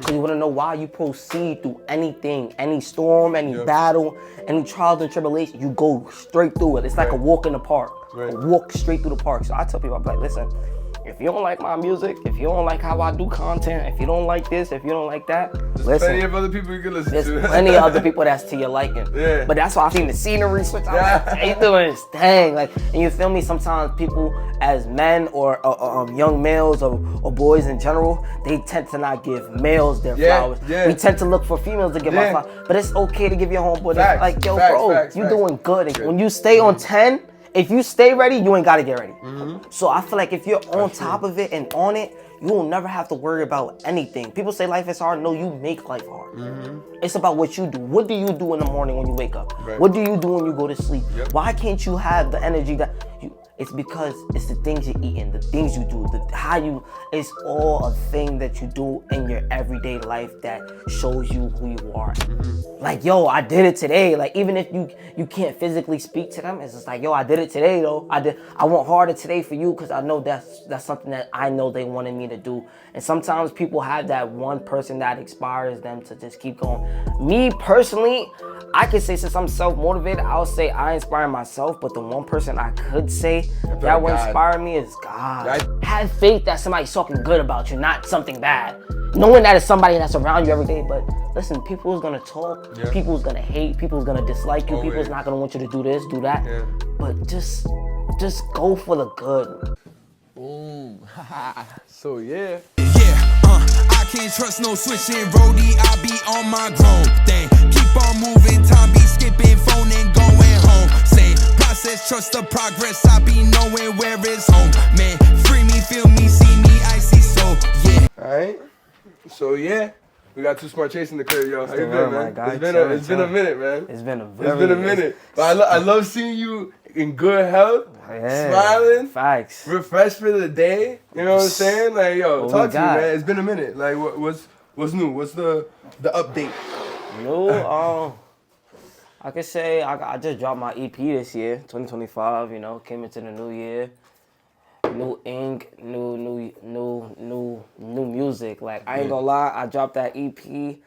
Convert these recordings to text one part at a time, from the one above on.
So you want to know why you proceed through anything, any storm, any battle, any trials and tribulations. You go straight through it. It's like a walk in the park. A walk straight through the park. So I tell people, I'm like, listen, if you don't like my music, if you don't like how I do content, if you don't like this, if you don't like that, there's plenty of other people you can listen to. There's plenty of other people that's to your liking. Yeah. But that's why I seen the scenery switch. I'm like, they doing this thing. Like, and you feel me? Sometimes people, as men or young males or boys in general, they tend to not give males their flowers. We tend to look for females to give our flowers. But it's okay to give your homeboy that. Like, yo, bro, you doing good. And when you stay on 10, if you stay ready, you ain't gotta get ready. So I feel like if you're on top of it and on it, you will never have to worry about anything. People say life is hard. No, you make life hard. It's about what you do. What do you do in the morning when you wake up? What do you do when you go to sleep? Why can't you have the energy that you... It's because it's the things you're eating, the things you do, it's all a thing that you do in your everyday life that shows you who you are. Like, yo, I did it today. Like, even if you can't physically speak to them, it's just like, yo, I did it today though. I went harder today for you because I know that's something that I know they wanted me to do. And sometimes people have that one person that inspires them to just keep going. Me personally, I can say since I'm self-motivated, I'll say I inspire myself, but the one person I could say that will inspire me is God. Have faith that somebody's talking good about you, not something bad. Knowing that it's somebody that's around you every day, but listen, people's gonna talk, people's gonna hate, people's gonna dislike you, people's not gonna want you to do this, do that. But just go for the good. Boom. So yeah. I can't trust no switching roadie, I be on my grown thing. Keep on moving, time be skipping, phone and going home. Same process, trust the progress, I be knowing where it's home. Man, free me, feel me, see me, I see so, yeah. Alright, so yeah. We got 2SMART chasing the crib, yo. How you been, man? It's been a minute, man. It's been a minute. But I love seeing you in good health, smiling, refreshed for the day. You know what I'm saying? Like, yo, talk to me, man. It's been a minute. Like, what's new? What's the update? I could say I just dropped my EP this year, 2025. You know, came into the new year. New ink, new music. Like, I ain't gonna lie, I dropped that EP.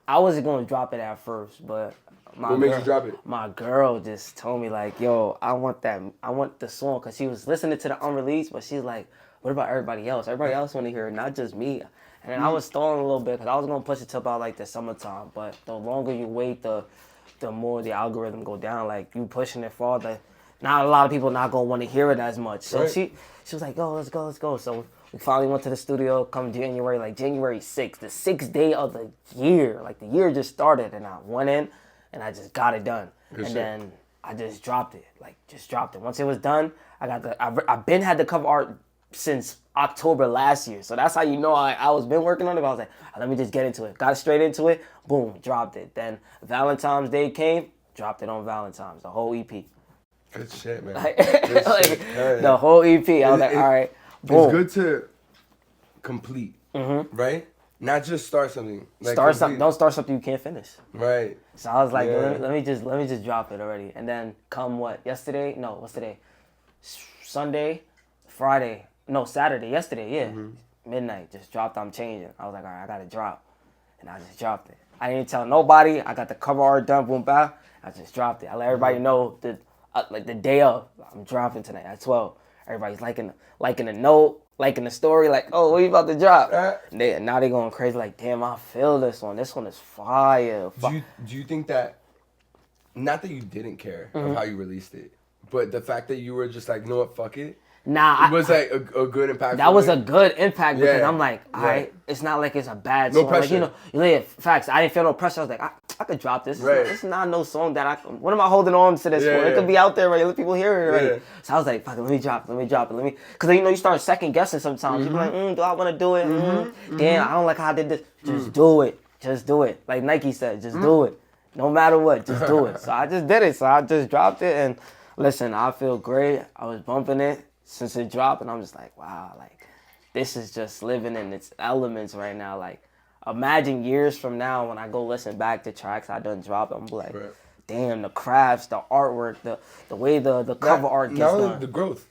I wasn't gonna drop it at first, but what made you drop it? My girl just told me, like, yo, I want the song, because she was listening to the unreleased, but she's like, what about everybody else? Everybody else want to hear it, not just me. And I was stalling a little bit because I was gonna push it to about like the summertime, but the longer you wait, the more the algorithm go down. Like, you pushing it farther, not a lot of people not gonna want to hear it as much. So she was like, go, let's go. So we finally went to the studio come January 6th, the 6th day of the year. Like, the year just started, and I went in and I just got it done. Then I just dropped it. Once it was done, I've been had the cover art since October last year. So that's how you know I was been working on it. But I was like, let me just get into it. Got straight into it. Boom, dropped it. Then Valentine's Day came, dropped it on Valentine's, the whole EP. Good shit, man. The whole EP. I was like, all right, boom. It's good to complete, right? Not just start something. Like, don't start something you can't finish. Right. So I was like, let me just drop it already. And then come yesterday? No, what's today? Sunday, Friday. No, Saturday. Yesterday, yeah. Midnight. Just dropped I'm Changing. I was like, all right, I got to drop. And I just dropped it. I didn't tell nobody. I got the cover art done, boom, bow. I just dropped it. I let everybody know that like the day of, I'm dropping tonight at 12. Everybody's liking the note, liking the story, like, oh, what you about to drop? Now they going crazy, like, damn, I feel this one. This one is fire. Do you think that, not that you didn't care of how you released it, but the fact that you were just like, you know what, fuck it? Nah, it was like a good impact. That was a good impact because I'm like, all right, it's not like it's a bad song. No pressure. Like, you know, facts. I didn't feel no pressure. I was like, I could drop this. It's not no song that what am I holding on to this for? It could be out there already. Let people hear it already. So I was like, fuck it, let me drop it. Because then, you start second guessing sometimes. You're like, do I want to do it? Damn, I don't like how I did this. Just do it. Just do it. Like Nike said, just do it. No matter what, just do it. So I just did it. So I just dropped it. And listen, I feel great. I was bumping it since it dropped, and I'm just like, wow, like, this is just living in its elements right now. Like, imagine years from now when I go listen back to tracks I done dropped, I'm like, damn, the crafts, the artwork, the way the cover art gets done. The growth.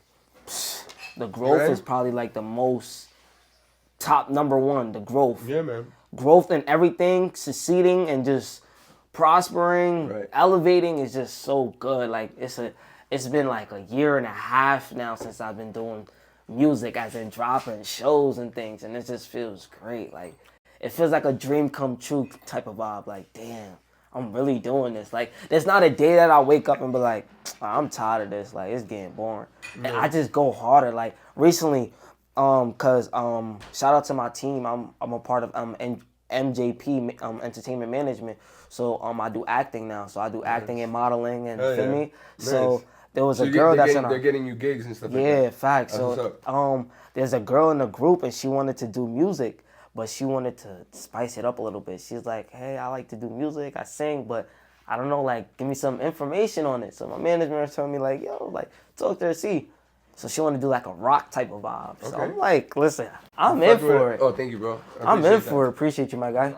The growth is probably like the most top number one, the growth. Yeah, man. growth in everything, succeeding and just prospering, elevating is just so good. Like it's been like a year and a half now since I've been doing music, as in dropping shows and things, and it just feels great. Like it feels like a dream come true type of vibe. Like, damn, I'm really doing this. Like, there's not a day that I wake up and be like, I'm tired of this. Like, it's getting boring. And I just go harder. Like recently, cause shout out to my team. I'm a part of MJP Entertainment Management. So I do acting now. So I do acting and modeling and feel me. Nice. So there was a girl they're getting you gigs and stuff like that. Yeah, facts. So there's a girl in the group and she wanted to do music, but she wanted to spice it up a little bit. She's like, hey, I like to do music, I sing, but I don't know, like, give me some information on it. So my management was telling me, like, yo, like, talk to her, see. So she wanted to do like a rock type of vibe. So I'm like, listen, I'm in for it. Oh, thank you, bro. I'm in for it. Appreciate you, my guy.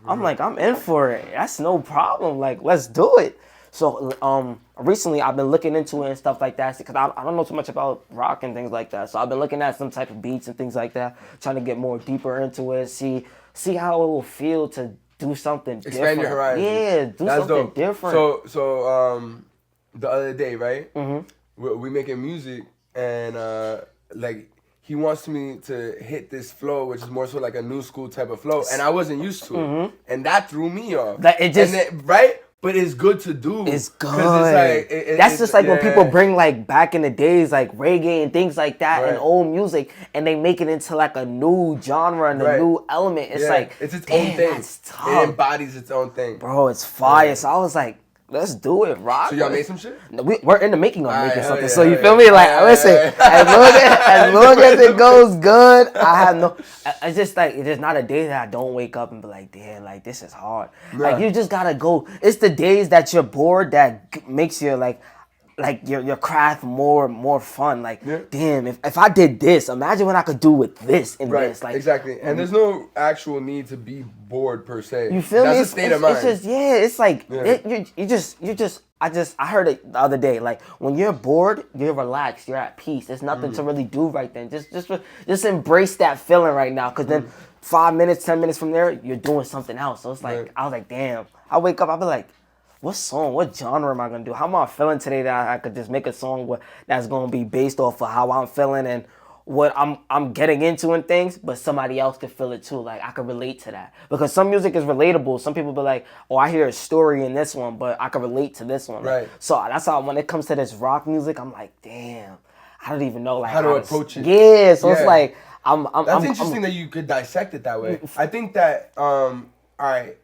I'm like, I'm in for it. That's no problem. Like, let's do it. So recently I've been looking into it and stuff like that because I don't know too much about rock and things like that. So I've been looking at some type of beats and things like that, trying to get more deeper into it, see how it will feel to do something different. Expand your horizons. Yeah, do something different. So the other day, right? Mm-hmm. We making music and like he wants me to hit this flow, which is more so like a new school type of flow, and I wasn't used to it, and that threw me off. Like it just right. But it's good to do. It's good. It's like, that's just like when people bring like back in the days like reggae and things like that and old music, and they make it into like a new genre and a new element. It's like it's its own thing. It embodies its own thing. Bro, it's fire. So I was like, let's do it, rock. So y'all made some shit? We're in the making of making something. So you feel me? Like, listen, as long as it goes good, I have no. It's just like there's not a day that I don't wake up and be like, damn, like this is hard. Like you just gotta go. It's the days that you're bored that makes you like your craft more fun. Like, damn, if I did this, imagine what I could do with this and this. Like, exactly. And there's no actual need to be bored per se. You feel me? That's a state of mind. It's just it's like you just. I heard it the other day. Like when you're bored, you're relaxed, you're at peace. There's nothing to really do right then. Just embrace that feeling right now, because then 5 minutes, 10 minutes from there, you're doing something else. So it's like I was like, damn. I wake up, I'll be like, what genre am I gonna do? How am I feeling today that I could just make a song that's gonna be based off of how I'm feeling and what I'm getting into and things, but somebody else could feel it too. Like I could relate to that. Because some music is relatable. Some people be like, oh, I hear a story in this one, but I can relate to this one. Right. So that's how when it comes to this rock music, I'm like, damn, I don't even know like how to approach it. Yeah. So it's like That's interesting that you could dissect it that way. I think that all right.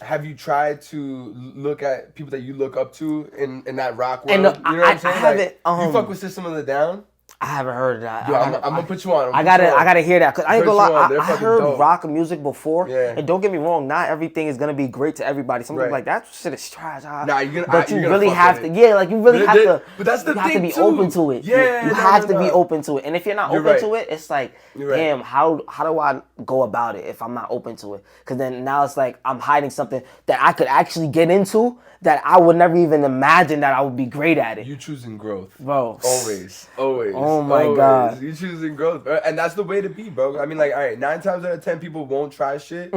Have you tried to look at people that you look up to in that rock world? And, you know what I'm saying? I haven't. You fuck with System of the Down? I haven't heard of that. Yo, I'm gonna put you on. I gotta hear that, cause I ain't gonna lie. I heard dope. rock music before, Yeah. and don't get me wrong, not everything is gonna be great to everybody. Some people like that shit is trash. Nah, you're gonna. But you you're really gonna have to, like you really have to. But that's the you thing have to be too. open to it. Yeah, you have to be open to it. And if you're not open to it, it's like, damn, how do I go about it if I'm not open to it? Cause then now it's like I'm hiding something that I could actually get into that I would never even imagine that I would be great at it. You choosing growth, bro. Always. Oh my God. You choosing growth, and that's the way to be, bro. I mean, like, all right, 9 times out of 10 people won't try shit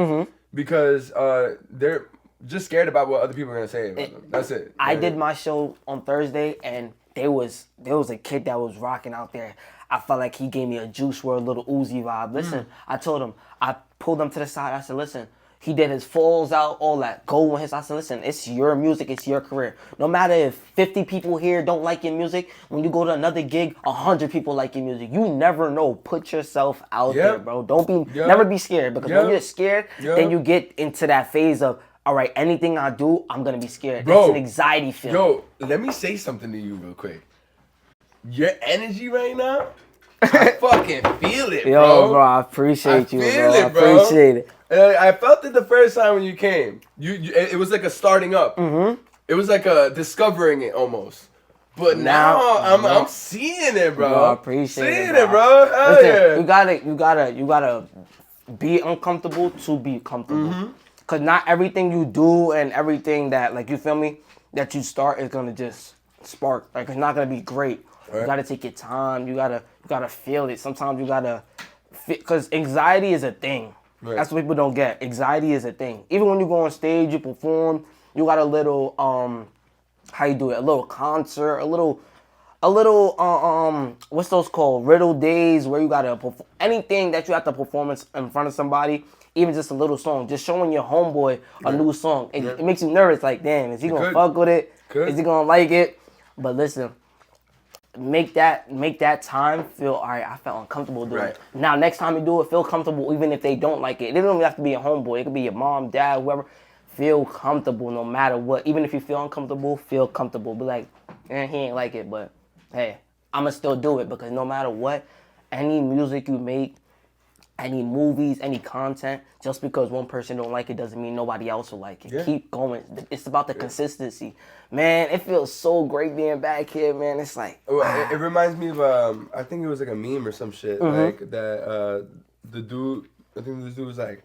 because they're just scared about what other people are gonna say about them. That's it. I did my show on Thursday, and there was a kid that was rocking out there. I felt like he gave me a Juice WRLD, little Uzi vibe. Listen, I told him, I pulled him to the side. I said, listen. He did his falls out, all that. Go with his. I said, listen, it's your music, it's your career. No matter if 50 people here don't like your music, when you go to another gig, 100 people like your music. You never know. Put yourself out there, bro. Never be scared, because when you're scared, then you get into that phase of, all right, anything I do, I'm gonna be scared. Bro, it's an anxiety feeling. Yo, let me say something to you real quick. Your energy right now, I fucking feel it, bro. Yo, bro, I appreciate you, bro. I appreciate it. I felt it the first time when you came. It was like a starting up. It was like a discovering it almost. But now I'm seeing it, bro. I appreciate it. Seeing it, bro. Hell yeah. You gotta be uncomfortable to be comfortable. Cause not everything you do and everything that, like, you feel me, that you start is gonna just spark. Like, it's not gonna be great. Right. You gotta take your time. You gotta feel it. Sometimes you gotta, cause anxiety is a thing. Right. That's what people don't get. Anxiety is a thing. Even when you go on stage, you perform, you got a little, how you do it? A little concert, a little, what's those called? Riddle days where you gotta perform anything that you have to perform in front of somebody. Even just a little song, just showing your homeboy a new song. It makes you nervous. Like, damn, is he gonna fuck with it? Is he gonna like it? But listen, make that time feel all right. I felt uncomfortable doing it. Now, next time you do it, feel comfortable even if they don't like it. It doesn't even have to be a homeboy. It could be your mom, dad, whoever. Feel comfortable no matter what. Even if you feel uncomfortable, feel comfortable. Be like, he ain't like it, but hey, I'ma still do it because no matter what, any music you make, any movies, any content, just because one person don't like it doesn't mean nobody else will like it. Yeah. Keep going. It's about the consistency. Man, it feels so great being back here, man. It's like... It reminds me of, I think it was like a meme or some shit. Like that, the dude, I think this dude was like,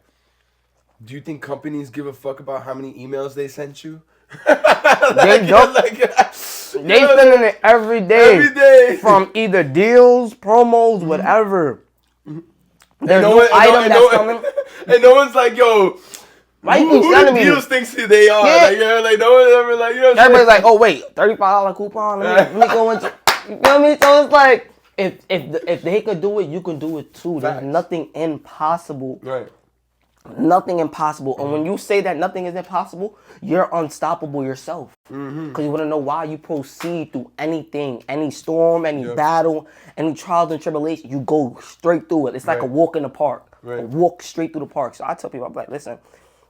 do you think companies give a fuck about how many emails they sent you? They don't. They sending it every day. Every day. From either deals, promos, whatever. There's no item that's coming. And no one's like, yo, who the deals thinks they are? Yeah. Like no one ever like, you know what I'm everybody's like, oh wait, $35 coupon. Let me go into, you know what I mean? So it's like, if they could do it, you can do it too. There's nothing impossible. Right. Nothing impossible. And when you say that nothing is impossible, you're unstoppable yourself. Because you want to know why you proceed through anything, any storm, any battle, any trials and tribulations. You go straight through it. It's like a walk in the park. A walk straight through the park. So I tell people, I'm like, listen,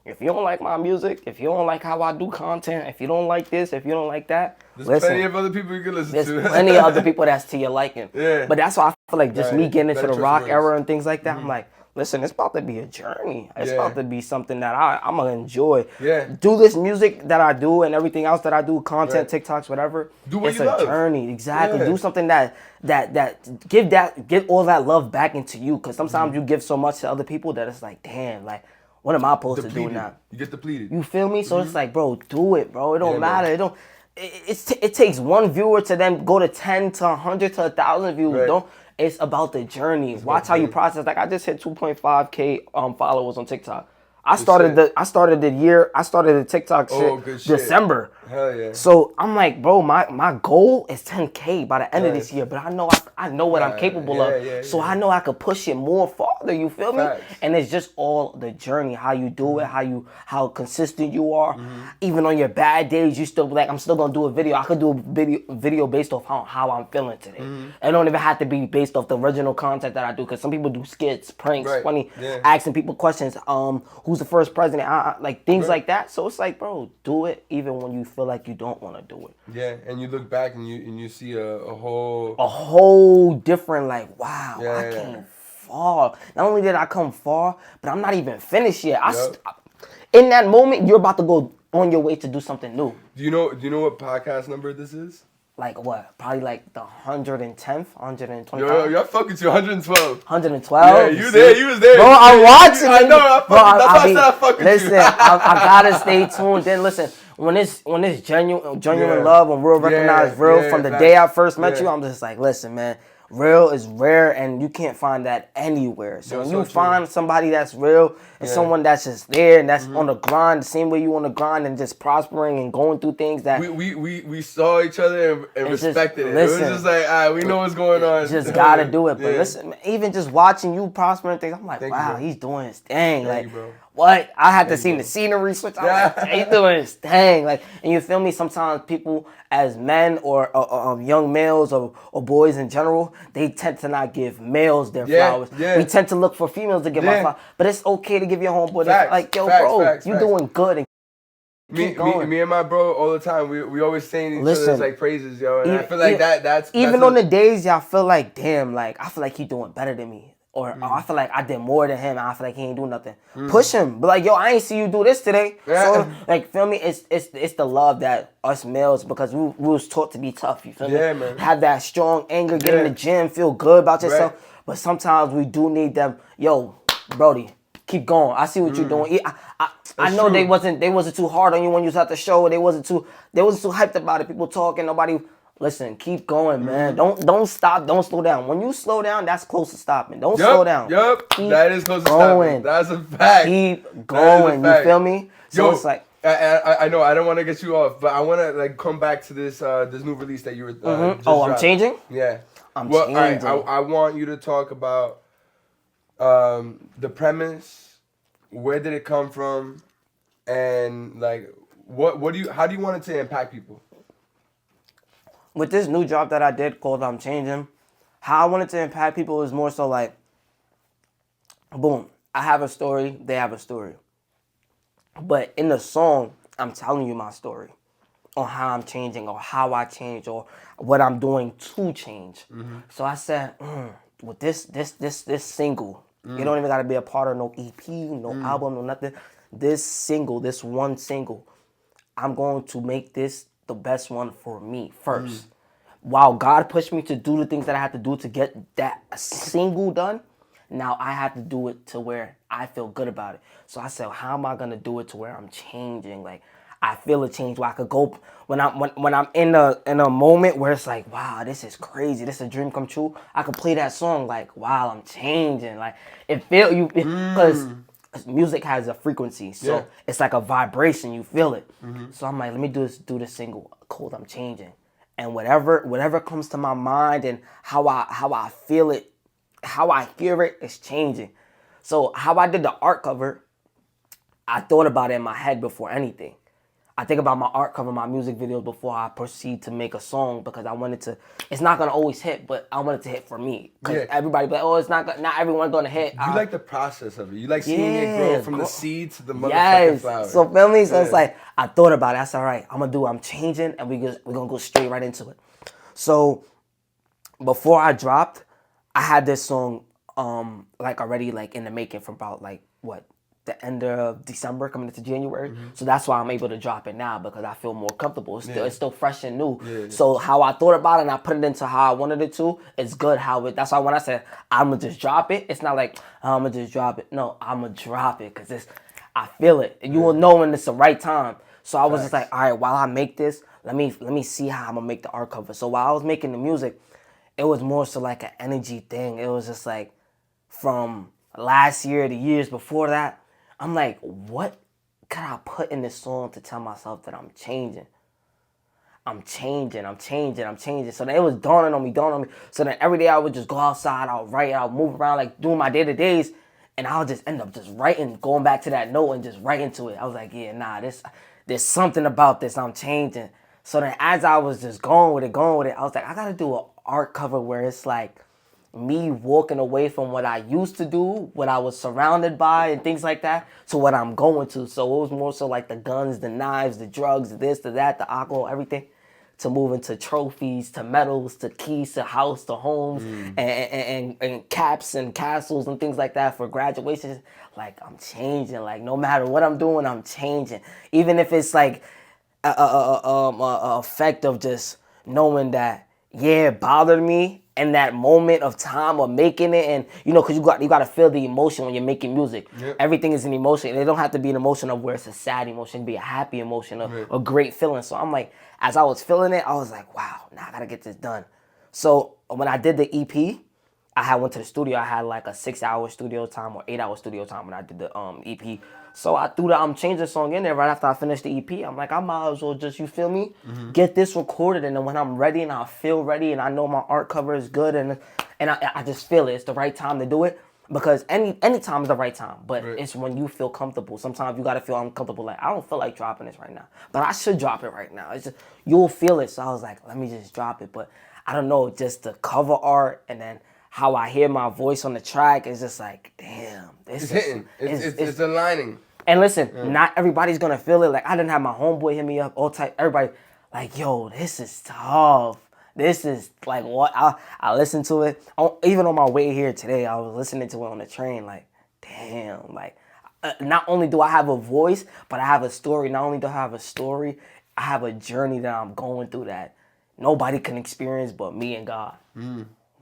if you don't like my music, if you don't like how I do content, if you don't like this, if you don't like that, there's plenty of other people you can listen to. There's plenty of other people that's to your liking. Yeah. But that's why I feel like just me getting into the rock era and things like that, I'm like, listen, it's about to be a journey. It's about to be something that I'm going to enjoy. Yeah. Do this music that I do and everything else that I do, content, TikToks, whatever. Do what it's you love. It's a journey. Exactly. Yeah. Do something that give all that love back into you. Because sometimes you give so much to other people that it's like, damn, like, what am I supposed to do now? You get depleted. You feel me? So it's like, bro, do it, bro. It don't matter. Man. It don't. It takes one viewer to then go to 10 to 100 to 1,000 views. Right. It's about the journey. Watch how you process. Like I just hit 2.5K followers on TikTok. I started the TikTok shit December. Hell yeah. So I'm like, bro, my goal is 10K by the end of this year. But I know what I'm capable of. So I know I could push it more farther. You feel me? And it's just all the journey, how you do it, how consistent you are. Even on your bad days, you still be like, I'm still gonna do a video. I could do a video based off how I'm feeling today. It don't even have to be based off the original content that I do. Because some people do skits, pranks, funny, asking people questions. Who's the first president? Like things like that. So it's like, bro, do it even when you feel like you don't want to do it. Yeah, and you look back and you see a whole different, like, wow, I came far. Not only did I come far, but I'm not even finished yet. In that moment, you're about to go on your way to do something new. Do you know what podcast number this is? Like what? Probably like the 110th, 125th. Yo, I fuck with you, 112. 112? Yeah, you was there. Bro, I'm watching. I know, that's why I said I fuck with you. Listen, I gotta stay tuned. Then listen, when it's genuine love, when real recognize real from the day I first met you, I'm just like, listen, man, real is rare and you can't find that anywhere. So when you find somebody that's real and someone that's just there and that's on the grind, the same way you on the grind and just prospering and going through things that we saw each other and respected it. Listen, it was just like, all right, we know what's going on. Just gotta do it. But listen, even just watching you prosper and things, I'm like, wow, he's doing his thing. Like, what? I had to see the scenery switch. I'm like, he's doing his thing. Like, and you feel me? Sometimes people, as men or young males or boys in general, they tend to not give males their flowers. Yeah. We tend to look for females to give our flowers. But it's okay to give your homeboy like, yo, bro, you doing good. And me and my bro all the time, we always saying each other's like praises, yo. And I feel like that's even on the days y'all feel like, damn, like I feel like he doing better than me. Or I feel like I did more than him and I feel like he ain't doing nothing. Push him. But like, yo, I ain't see you do this today. So like, feel me? It's the love that us males, because we was taught to be tough, you feel me? Yeah, man. Have that strong anger, get in the gym, feel good about yourself. But sometimes we do need them, yo, Brody, keep going. I see what you're doing. I know they wasn't too hard on you when you was at the show. They wasn't too hyped about it. People talking, nobody Listen, keep going, man. Don't stop. Don't slow down. When you slow down, that's close to stopping. Don't slow down. That is close to stopping. That's a fact. Keep going. You feel me? So it's like I know I don't want to get you off, but I want to like come back to this this new release that you were. Just I'm changing. Yeah, I'm changing. I want you to talk about the premise. Where did it come from? And like, how do you want it to impact people? With this new drop that I did called I'm Changing, how I wanted to impact people is more so like, boom, I have a story, they have a story. But in the song, I'm telling you my story on how I'm changing or how I change or what I'm doing to change. So I said, with this single, you don't even got to be a part of no EP, no album, no nothing. This single, this one single, I'm going to make this the best one for me first. While God pushed me to do the things that I had to do to get that single done, now I have to do it to where I feel good about it. So I said, how am I gonna do it to where I'm changing? Like I feel a change where I could go when I'm in a moment where it's like, wow, this is crazy, this is a dream come true. I could play that song like, wow, I'm changing. Like it feel you because music has a frequency, so it's like a vibration. You feel it. So I'm like, let me do this single called I'm Changing, and whatever comes to my mind and how I feel it, how I hear it is changing. So how I did the art cover, I thought about it in my head before anything. I think about my art cover, my music videos before I proceed to make a song because I wanted to. It's not gonna always hit, but I want it to hit for me. Cause everybody be like, oh, it's not everyone gonna hit. You like the process of it. You like seeing it grow from the seed to the motherfucking flower. So feel me? So it's like I thought about it. I said, all right, I'm changing, and we're gonna go straight right into it. So before I dropped, I had this song like already like in the making from about like what? The end of December coming into January. So that's why I'm able to drop it now because I feel more comfortable. It's still fresh and new. So how I thought about it and I put it into how I wanted it to, it's good how it, that's why when I said I'm gonna just drop it, it's not like I'm gonna just drop it. No, I'm gonna drop it because I feel it. And you will know when it's the right time. So I was just like, all right, while I make this, let me see how I'm gonna make the art cover. So while I was making the music, it was more so like an energy thing. It was just like from last year, the years before that, I'm like, what could I put in this song to tell myself that I'm changing? I'm changing. So then it was dawning on me. So then every day I would just go outside, I'll write, I'll move around, like doing my day-to-days, and I'll just end up just writing, going back to that note and just writing to it. I was like, yeah, nah, there's something about this, I'm changing. So then as I was just going with it, I was like, I gotta do an art cover where it's like, me walking away from what I used to do, what I was surrounded by and things like that, to what I'm going to. So it was more so like the guns, the knives, the drugs, this, the that, the alcohol, everything, to move into trophies, to medals, to keys, to house, to homes, and caps and castles and things like that for graduations. Like I'm changing. Like no matter what I'm doing, I'm changing. Even if it's like a effect of just knowing that, yeah, it bothered me. In that moment of time of making it, and you know, because you got to feel the emotion when you're making music. Everything is an emotion. It don't have to be an emotion of where it's a sad emotion, it can be a happy emotion, a great feeling. So I'm like, as I was feeling it, I was like, wow, now I gotta get this done. So when I did the EP, I went to the studio. I had like a 6-hour studio time or 8-hour studio time when I did the EP. So I threw the I'm Changing song in there right after I finished the EP. I'm like, I might as well just, you feel me? Get this recorded, and then when I'm ready and I feel ready and I know my art cover is good and I just feel it. It's the right time to do it because any time is the right time. But it's when you feel comfortable. Sometimes you got to feel uncomfortable. Like, I don't feel like dropping this right now, but I should drop it right now. It's just, you'll feel it. So I was like, let me just drop it. But I don't know, just the cover art and then how I hear my voice on the track is just like, damn, this it's hitting. It's aligning. And listen, not everybody's gonna feel it. Like I didn't have my homeboy hit me up, all type. Everybody, like, yo, this is tough. This is like what I listened to it. Even on my way here today, I was listening to it on the train. Like, damn, like not only do I have a voice, but I have a story. Not only do I have a story, I have a journey that I'm going through that nobody can experience but me and God.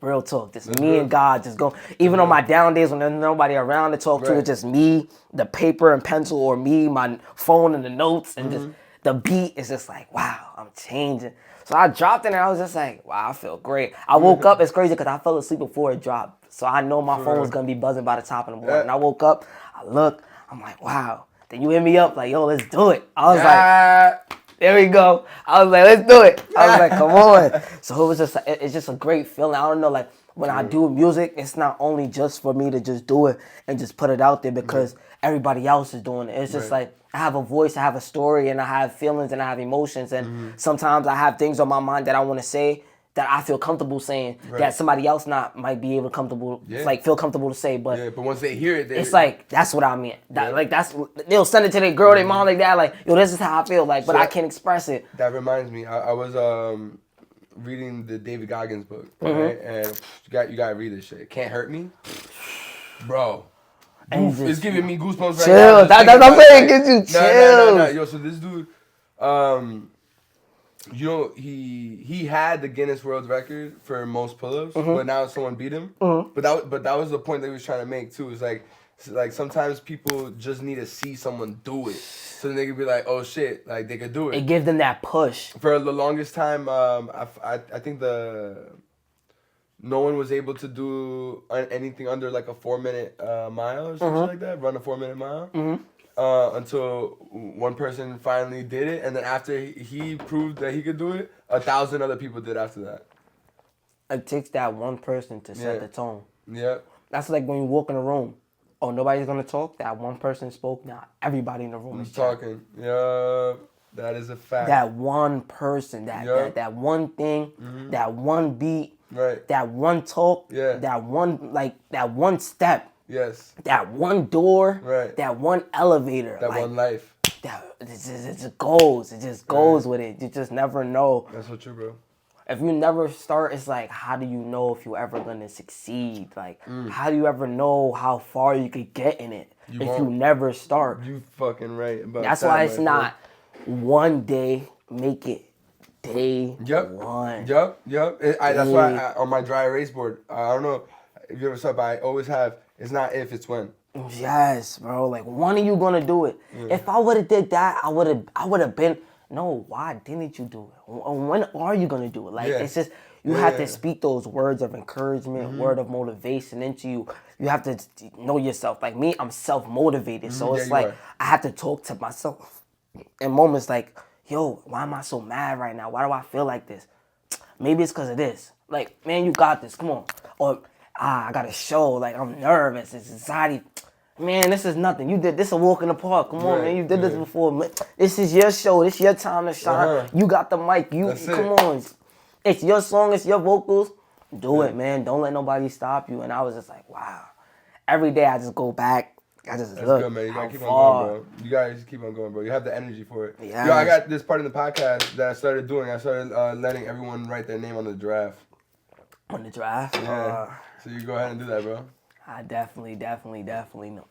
Real talk. Just me and God just go. Even on my down days when there's nobody around to talk to, it's just me, the paper and pencil, or me, my phone and the notes, and just the beat is just like, wow, I'm changing. So I dropped it and I was just like, wow, I feel great. I woke up, it's crazy because I fell asleep before it dropped. So I know my phone was going to be buzzing by the top of the morning. And I woke up, I look, I'm like, wow. Then you hit me up like, yo, let's do it. I was like, there we go. I was like, let's do it. I was like, come on. So it was just, it's just a great feeling. I don't know, like when I do music, it's not only just for me to just do it and just put it out there because everybody else is doing it. It's just like, I have a voice, I have a story, and I have feelings and I have emotions. And sometimes I have things on my mind that I want to say that I feel comfortable saying that somebody else might be able to feel comfortable to say. But once they hear it, it's like, that's what I meant. Like they'll send it to their girl, their mom like that. Like, yo, this is how I feel. Like, but I can't express it. That reminds me, I was reading the David Goggins book, right? And you gotta read this shit. Can't Hurt Me, bro. It's giving me goosebumps right now. Chill. That's what I'm saying. Get you chill. No. Yo, so this dude, you know, he had the Guinness World Record for most pull-ups, but now someone beat him. But that was the point that he was trying to make too. It's like sometimes people just need to see someone do it, so then they can be like, oh shit, like they could do it. It gives them that push. For the longest time, I think no one was able to do anything under like a 4-minute mile or something like that. Run a 4-minute mile. Until one person finally did it, and then after he proved that he could do it, 1,000 other people did after that. It takes that one person to set the tone. Yeah. That's like when you walk in a room. Oh, nobody's gonna talk. That one person spoke. Now everybody in the room is talking. Yeah, that is a fact. That one person, that one thing, that one beat, that one talk, that one step. Yes. That one door, that one elevator. That one life. It just goes. It just goes with it. You just never know. That's so true, bro. If you never start, it's like, how do you know if you're ever going to succeed? Like, how do you ever know how far you could get in it if you never start? You fucking right about That's why it's not one day, make it day one. Yep. That's why on my dry erase board, I don't know if you ever saw, but I always have, it's not if, it's when. Yes, bro. Like, when are you gonna do it? If I would have did that, I would have been. No, why didn't you do it? When are you gonna do it? Like, it's just you have to speak those words of encouragement, word of motivation into you. You have to know yourself. Like me, I'm self-motivated, so it's like I have to talk to myself in moments like, yo, why am I so mad right now? Why do I feel like this? Maybe it's because of this. Like, man, you got this. Come on. Or I got a show. Like, I'm nervous. It's anxiety. Man, this is nothing. You did this a walk in the park. Come on, man. You did this before. Man. This is your show. This is your time to shine. You got the mic. Come on. It's your song. It's your vocals. Do it, man. Don't let nobody stop you. And I was just like, wow. Every day I just go back. I just That's look. Good, man. You gotta keep on going, bro. You gotta just keep on going, bro. You have the energy for it. Yeah. Yo, I got this part in the podcast that I started doing. I started letting everyone write their name on the draft. On the draft? Yeah. So you go ahead and do that, bro. I definitely know.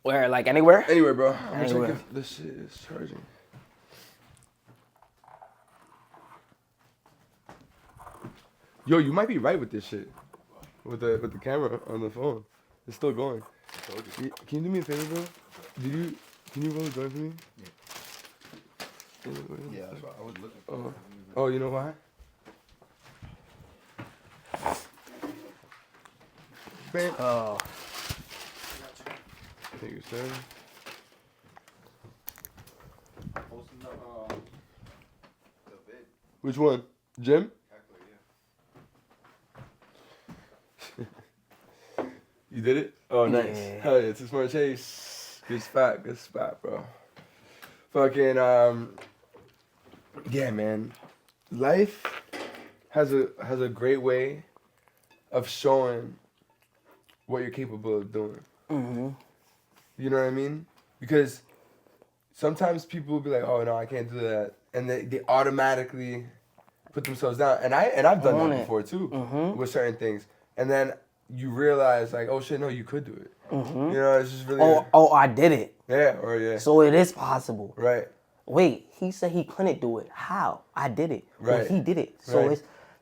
Where, like anywhere? Anywhere, bro. I'm Anywhere. gonna check if this shit is charging. Yo, you might be right with this shit. With the camera on the phone. It's still going. Can you do me a favor, bro? Can you roll a joint for me? Yeah, that's what I was looking for. Oh, you know why? Bam. Oh. Thank you, sir. Posting the vid. Which one? Jim? You did it? Oh, nice. Yeah. Hell yeah, 2SMARTCHASE's. Good spot, bro. Fucking, yeah, man. Life has a great way of showing what you're capable of doing. Mm-hmm. You know what I mean? Because sometimes people will be like, "Oh no, I can't do that," and they automatically put themselves down. And I've done that before too with certain things. And then you realize like, "Oh shit, no, you could do it." You know, it's just really. Oh, I did it. Yeah. So it is possible. Right. Wait, he said he couldn't do it. How? I did it. Right. Well, he did it. So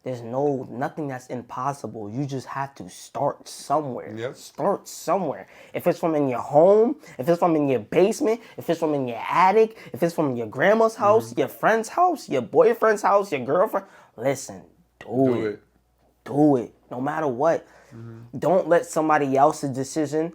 There's nothing that's impossible. You just have to start somewhere. Yep. Start somewhere. If it's from in your home, if it's from in your basement, if it's from in your attic, if it's from your grandma's house, your friend's house, your boyfriend's house, your girlfriend, listen, do it. Do it. No matter what. Don't let somebody else's decision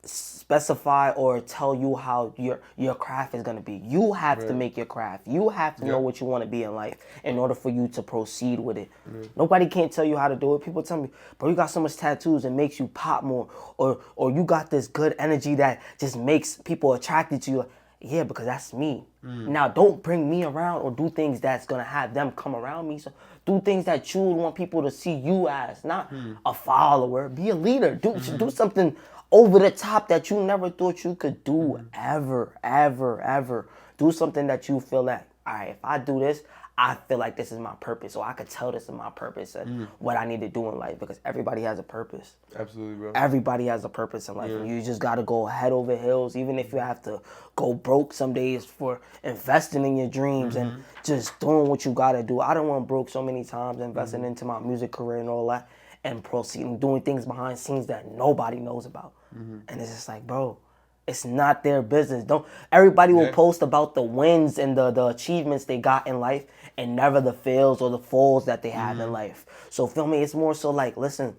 specify or tell you how your craft is going to be. You have to make your craft. You have to know what you want to be in life in order for you to proceed with it. Nobody can't tell you how to do it. People tell me, bro, you got so much tattoos, it makes you pop more, or you got this good energy that just makes people attracted to you. Yeah, because that's me. Now, don't bring me around or do things that's going to have them come around me. So do things that you would want people to see you as, not a follower. Be a leader. Do something over the top that you never thought you could do ever. Do something that you feel like, all right, if I do this, I feel like this is my purpose, or I could tell this is my purpose and what I need to do in life, because everybody has a purpose. Absolutely, bro. Everybody has a purpose in life, and you just got to go head over heels, even if you have to go broke some days for investing in your dreams and just doing what you got to do. I done went broke so many times investing into my music career and all that, and proceeding, doing things behind scenes that nobody knows about. And it's just like, bro, it's not their business. Everybody will post about the wins and the achievements they got in life, and never the fails or the falls that they have in life. So feel me, it's more so like, listen,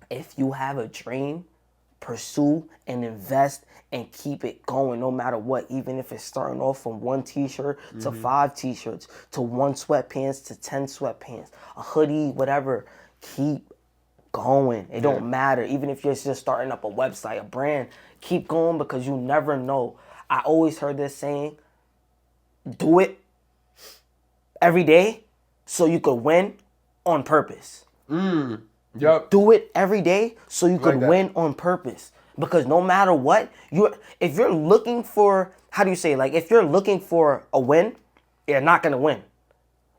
if you have a dream, pursue and invest and keep it going no matter what, even if it's starting off from 1 t-shirt to 5 t-shirts, to 1 sweatpants to 10 sweatpants, a hoodie, whatever. Keep going. It don't matter. Even if you're just starting up a website, a brand, keep going, because you never know. I always heard this saying, do it every day so you could win on purpose. Yep. Do it every day so you could win on purpose. Because no matter what, if you're looking for, if you're looking for a win, you're not going to win.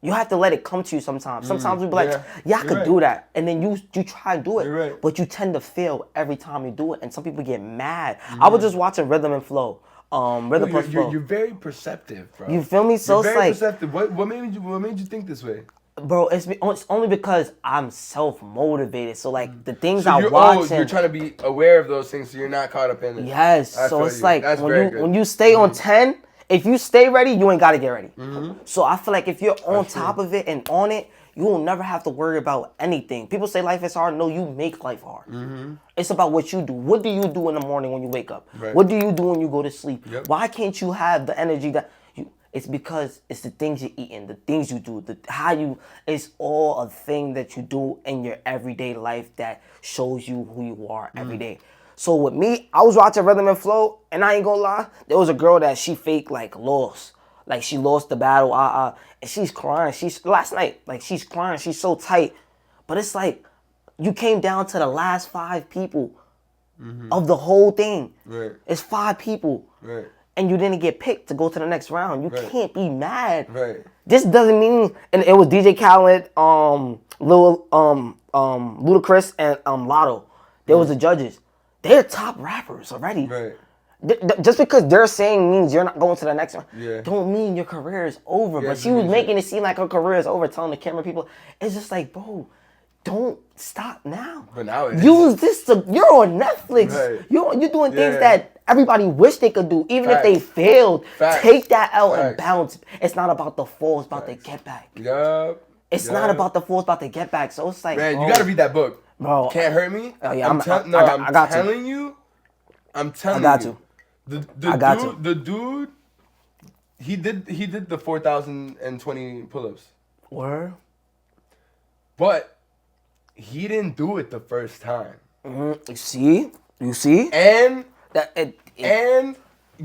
You have to let it come to you sometimes. Sometimes you'll be like, I could do that. And then you try and do it. But you tend to fail every time you do it. And some people get mad. I was just watching Rhythm and Flow. Rhythm plus Flow. You're very perceptive, bro. You feel me? So you're very it's like, perceptive. What made you think this way? Bro, it's only because I'm self-motivated. So, like, the things I watch... you're trying to be aware of those things so you're not caught up in it. Yes. So it's like, when you stay on 10... If you stay ready, you ain't got to get ready. So I feel like if you're on top of it and on it, you will never have to worry about anything. People say life is hard. No, you make life hard. It's about what you do. What do you do in the morning when you wake up? What do you do when you go to sleep? Why can't you have the energy that you... It's because it's the things you're eating, the things you do, it's all a thing that you do in your everyday life that shows you who you are every day. So with me, I was watching Rhythm and Flow, and I ain't gonna lie, there was a girl that she fake lost. Like, she lost the battle, and she's crying. Last night, she's crying, she's so tight. But it's like, you came down to the last 5 people of the whole thing. Right. It's 5 people. Right. And you didn't get picked to go to the next round. You can't be mad. Right. This doesn't mean, and it was DJ Khaled, Ludacris, and Lotto. They was the judges. They're top rappers already. Right. Just because they're saying means you're not going to the next one, don't mean your career is over. But she was making it seem like her career is over, telling the camera people. It's just like, bro, don't stop now. But now it use this you're on Netflix. Right. You're doing things that everybody wish they could do, even if they failed. Take that out and bounce. It's not about the fall, it's about the get back. It's not about the fall, it's about the get back. So it's like, man, bro, you gotta read that book. Bro, Can't Hurt Me. Oh yeah, I'm telling you. I got you. The dude, he did the 4,020 pull-ups. Word. But he didn't do it the first time. You see, and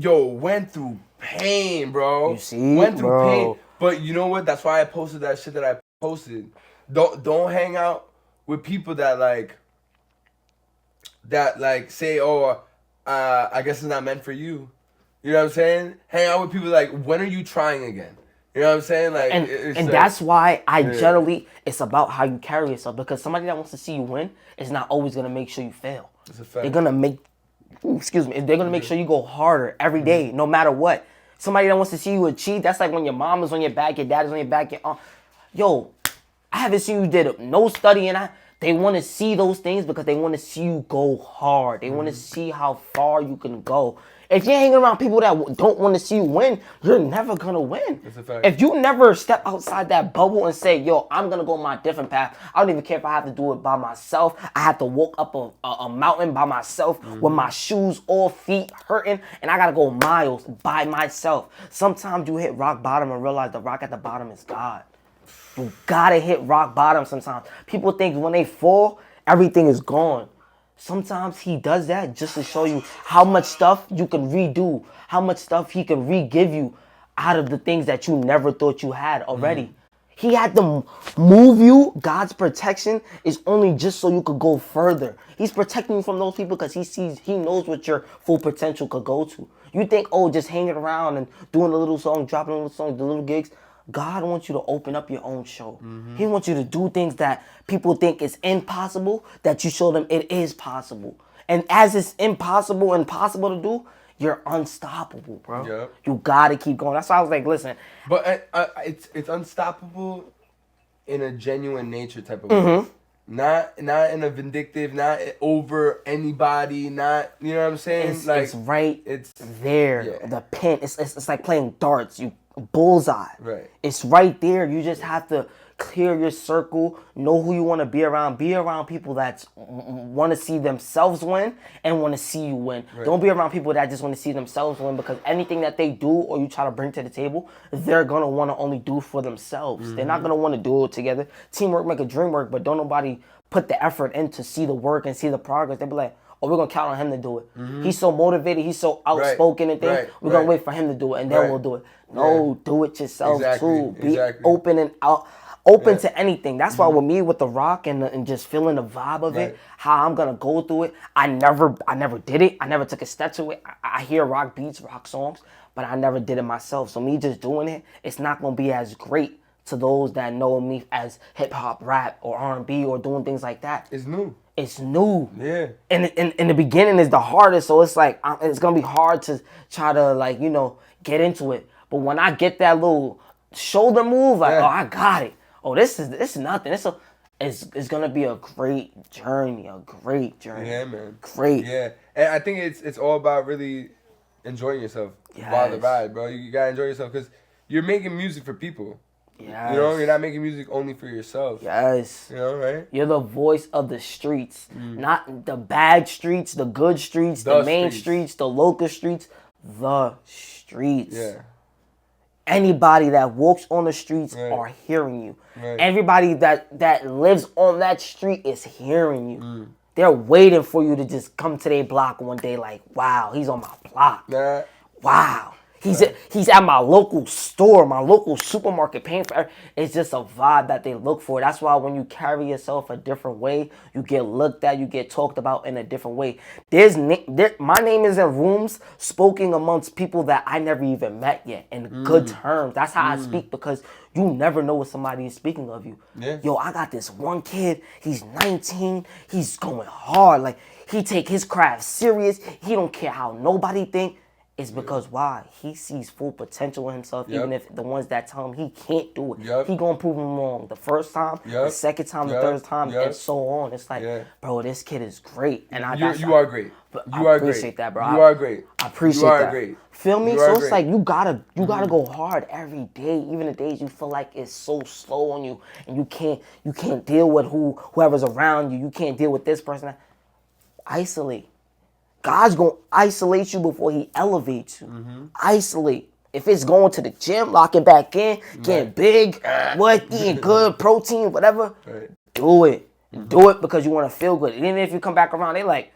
went through pain, bro. You see, went through pain. But you know what? That's why I posted that shit that I posted. Don't hang out with people that say, oh, I guess it's not meant for you. You know what I'm saying? Hang out with people like, when are you trying again? You know what I'm saying? Like, and that's why I generally, it's about how you carry yourself, because somebody that wants to see you win is not always gonna make sure you fail. That's a fact. They're gonna make, they're gonna make sure you go harder every day, no matter what. Somebody that wants to see you achieve, that's like when your mom is on your back, your dad is on your back, I haven't seen you did no studying. They want to see those things because they want to see you go hard. They want to see how far you can go. If you're hanging around people that don't want to see you win, you're never going to win. That's a fact. If you never step outside that bubble and say, yo, I'm going to go my different path. I don't even care if I have to do it by myself. I have to walk up a mountain by myself with my shoes, all feet hurting, and I got to go miles by myself. Sometimes you hit rock bottom and realize the rock at the bottom is God. You got to hit rock bottom sometimes. People think when they fall, everything is gone. Sometimes he does that just to show you how much stuff you can redo, how much stuff he can re-give you out of the things that you never thought you had already. He had to move you. God's protection is only just so you could go further. He's protecting you from those people because he knows what your full potential could go to. You think, oh, just hanging around and doing a little song, dropping a little song, the little gigs. God wants you to open up your own show. He wants you to do things that people think is impossible, that you show them it is possible. And as it's impossible to do, you're unstoppable, bro. Yep. You gotta keep going. That's why I was like, listen. But it's unstoppable in a genuine nature type of way. Not in a vindictive, not over anybody, not, you know what I'm saying? It's there. Yeah. The pin. It's like playing darts. You bullseye. Right. It's right there. You just have to clear your circle, know who you want to be around people that want to see themselves win and want to see you win. Right. Don't be around people that just want to see themselves win, because anything that they do or you try to bring to the table, they're going to want to only do for themselves. They're not going to want to do it together. Teamwork make a dream work, but don't nobody put the effort in to see the work and see the progress. They be like, oh, we're going to count on him to do it. He's so motivated. He's so outspoken and things. We're going to wait for him to do it, and then we'll do it. No, do it yourself too. Be open and open to anything. That's why with me, with the rock and just feeling the vibe of it, how I'm going to go through it, I never did it. I never took a step to it. I hear rock beats, rock songs, but I never did it myself. So me just doing it, it's not going to be as great to those that know me as hip-hop, rap, or R&B, or doing things like that. It's new. It's new. Yeah. And in the beginning is the hardest, so it's like, it's going to be hard to try to, get into it. But when I get that little shoulder move, oh, I got it. Oh, this is nothing. It's going to be a great journey, Yeah, man. Great. Yeah. And I think it's all about really enjoying yourself while the ride, bro. You got to enjoy yourself because you're making music for people. Yes. You know, you're not making music only for yourself. Yes. You know, right? You're the voice of the streets. Not the bad streets, the good streets, the main streets, the local streets. The streets. Yeah. Anybody that walks on the streets are hearing you. Right. Everybody that lives on that street is hearing you. They're waiting for you to just come to their block one day like, wow, he's on my block. Wow. He's at my local store, my local supermarket, paying for everything. It's just a vibe that they look for. That's why when you carry yourself a different way, you get looked at, you get talked about in a different way. My name is in rooms spoken amongst people that I never even met yet in good terms. That's how I speak, because you never know what somebody is speaking of you. Yeah. Yo, I got this one kid, he's 19, he's going hard. Like, he take his craft serious. He don't care how nobody think. It's because why? He sees full potential in himself, even if the ones that tell him he can't do it. He gonna prove him wrong the first time, the second time, the third time, and so on. It's like, bro, this kid is great. And you are great. I appreciate that, bro. You are great. I appreciate that. You are great. Feel me? So it's like you gotta go hard every day, even the days you feel like it's so slow on you and you can't deal with whoever's around you. You can't deal with this person. Isolate. God's going to isolate you before he elevates you. Isolate. If it's going to the gym, locking back in, getting big, eating good, protein, whatever, do it. Do it because you want to feel good. And even if you come back around, they like,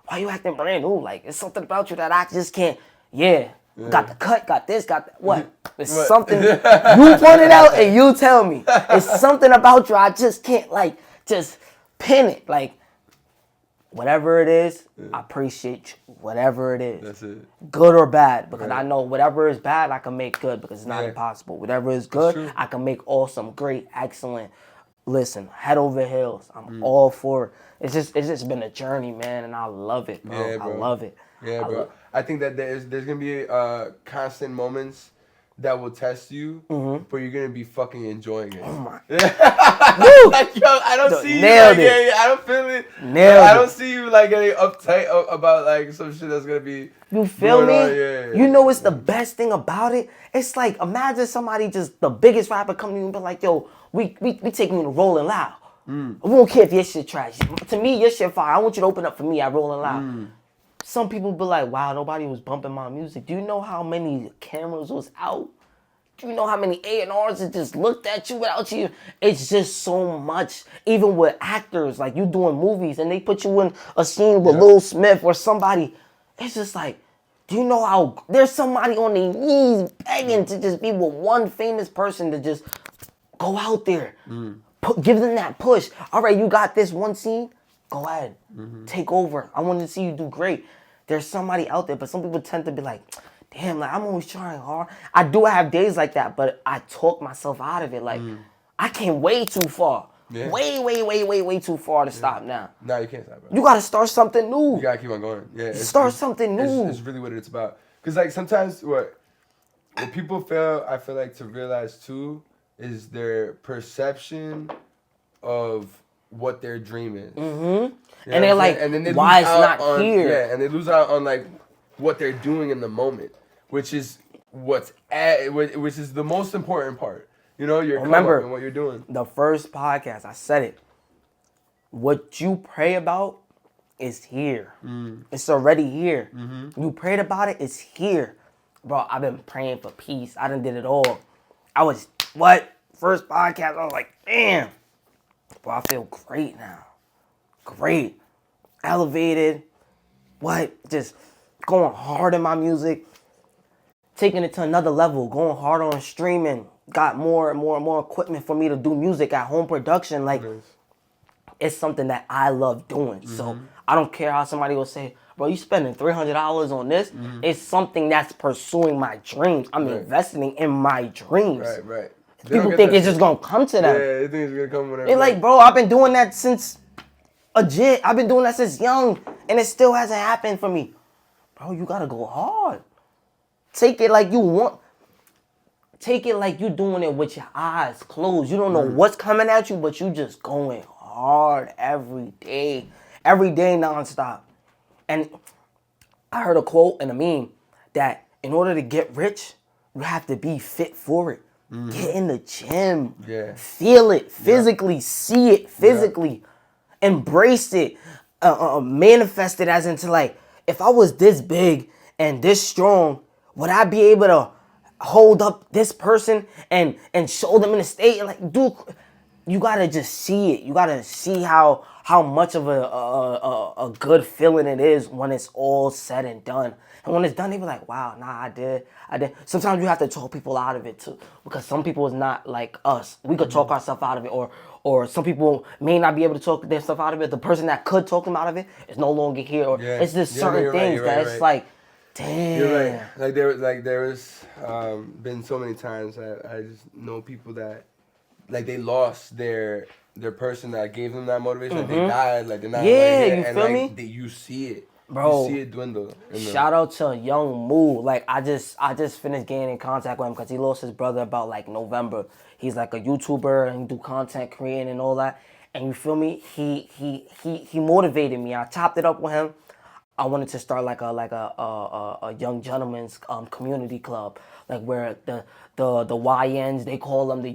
why you acting brand new? Like, it's something about you that I just can't. Got the cut, got this, got that. What? It's something you point it out and you tell me. It's something about you I just can't, just pin it. Like, whatever it is, I appreciate you. Whatever it is. That's it. Good or bad. Because I know whatever is bad, I can make good because it's not impossible. Whatever is good, I can make awesome, great, excellent. Listen, head over heels. I'm all for it. It's just been a journey, man, and I love it, bro. I love it. Yeah, bro. I think that there's going to be constant moments that will test you, but you're gonna be fucking enjoying it. Oh my. Like, yo, I don't see you Nailed like it. I don't feel it. Nailed I don't it. see you like getting uptight about like some shit that's gonna be. You feel me? Yeah. You know what's the best thing about it? It's like, imagine somebody just, the biggest rapper coming to you and be like, yo, we taking you to Rolling Loud. We don't care if your shit trash. To me, your shit fire. I want you to open up for me at Rolling Loud. Some people be like, wow, nobody was bumping my music. Do you know how many cameras was out? Do you know how many A&Rs that just looked at you without you? It's just so much. Even with actors, like you doing movies and they put you in a scene with Will Smith or somebody. It's just like, do you know how there's somebody on their knees begging to just be with one famous person to just go out there. Give them that push. All right, you got this one scene. Go ahead. Take over. I want to see you do great. There's somebody out there, but some people tend to be like, damn, like I'm always trying hard. I do have days like that, but I talk myself out of it. Like, I came way too far. Yeah. Way too far to stop now. No, you can't stop, bro. You gotta start something new. You gotta keep on going. Yeah. Start something new. It's really what it's about. Cause like sometimes what people fail, I feel like to realize too, is their perception of what their dream is. And they're like, and then they why it's not here? Yeah, and they lose out on like what they're doing in the moment, which is which is the most important part. You know, your come up and what you're doing. The first podcast, I said it. What you pray about is here. It's already here. You prayed about it, it's here. Bro, I've been praying for peace. I done did it all. First podcast, I was like, damn. Bro, I feel great now. Great. Elevated. Just going hard in my music. Taking it to another level. Going hard on streaming. Got more and more equipment for me to do music at home production. Like, it's something that I love doing. So, I don't care how somebody will say, bro, you spending $300 on this? It's something that's pursuing my dreams. I'm investing in my dreams. Right. People think it's just going to come to them. Yeah, they think it's going to come whenever. They're like, bro, I've been doing that since I've been doing that since young, and it still hasn't happened for me. Bro, you got to go hard. Take it like you want. Take it like you're doing it with your eyes closed. You don't know what's coming at you, but you just going hard every day nonstop. And I heard a quote and a meme that in order to get rich, you have to be fit for it. Get in the gym. Feel it physically. See it physically. Embrace it. Manifest it as into like, if I was this big and this strong, would I be able to hold up this person and show them in the stage? Like, dude, you gotta just see it. You gotta see how much of a good feeling it is when it's all said and done. And when it's done, they be like, wow, nah, I did. Sometimes you have to talk people out of it too, because some people is not like us. We could talk ourselves out of it, or some people may not be able to talk their stuff out of it. The person that could talk them out of it is no longer here. Or it's just certain things that it's like, damn. You're right. There was been so many times that I just know people that like they lost their person that gave them that motivation. Like they died. Like they're not. You feel me? You see it. Bro, you see it dwindle. Shout out to Young Moo. Like I just finished getting in contact with him because he lost his brother about like November. He's like a YouTuber and he do content creating and all that. And you feel me? He motivated me. I chopped it up with him. I wanted to start like a young gentleman's community club, like where the YNs, they call them the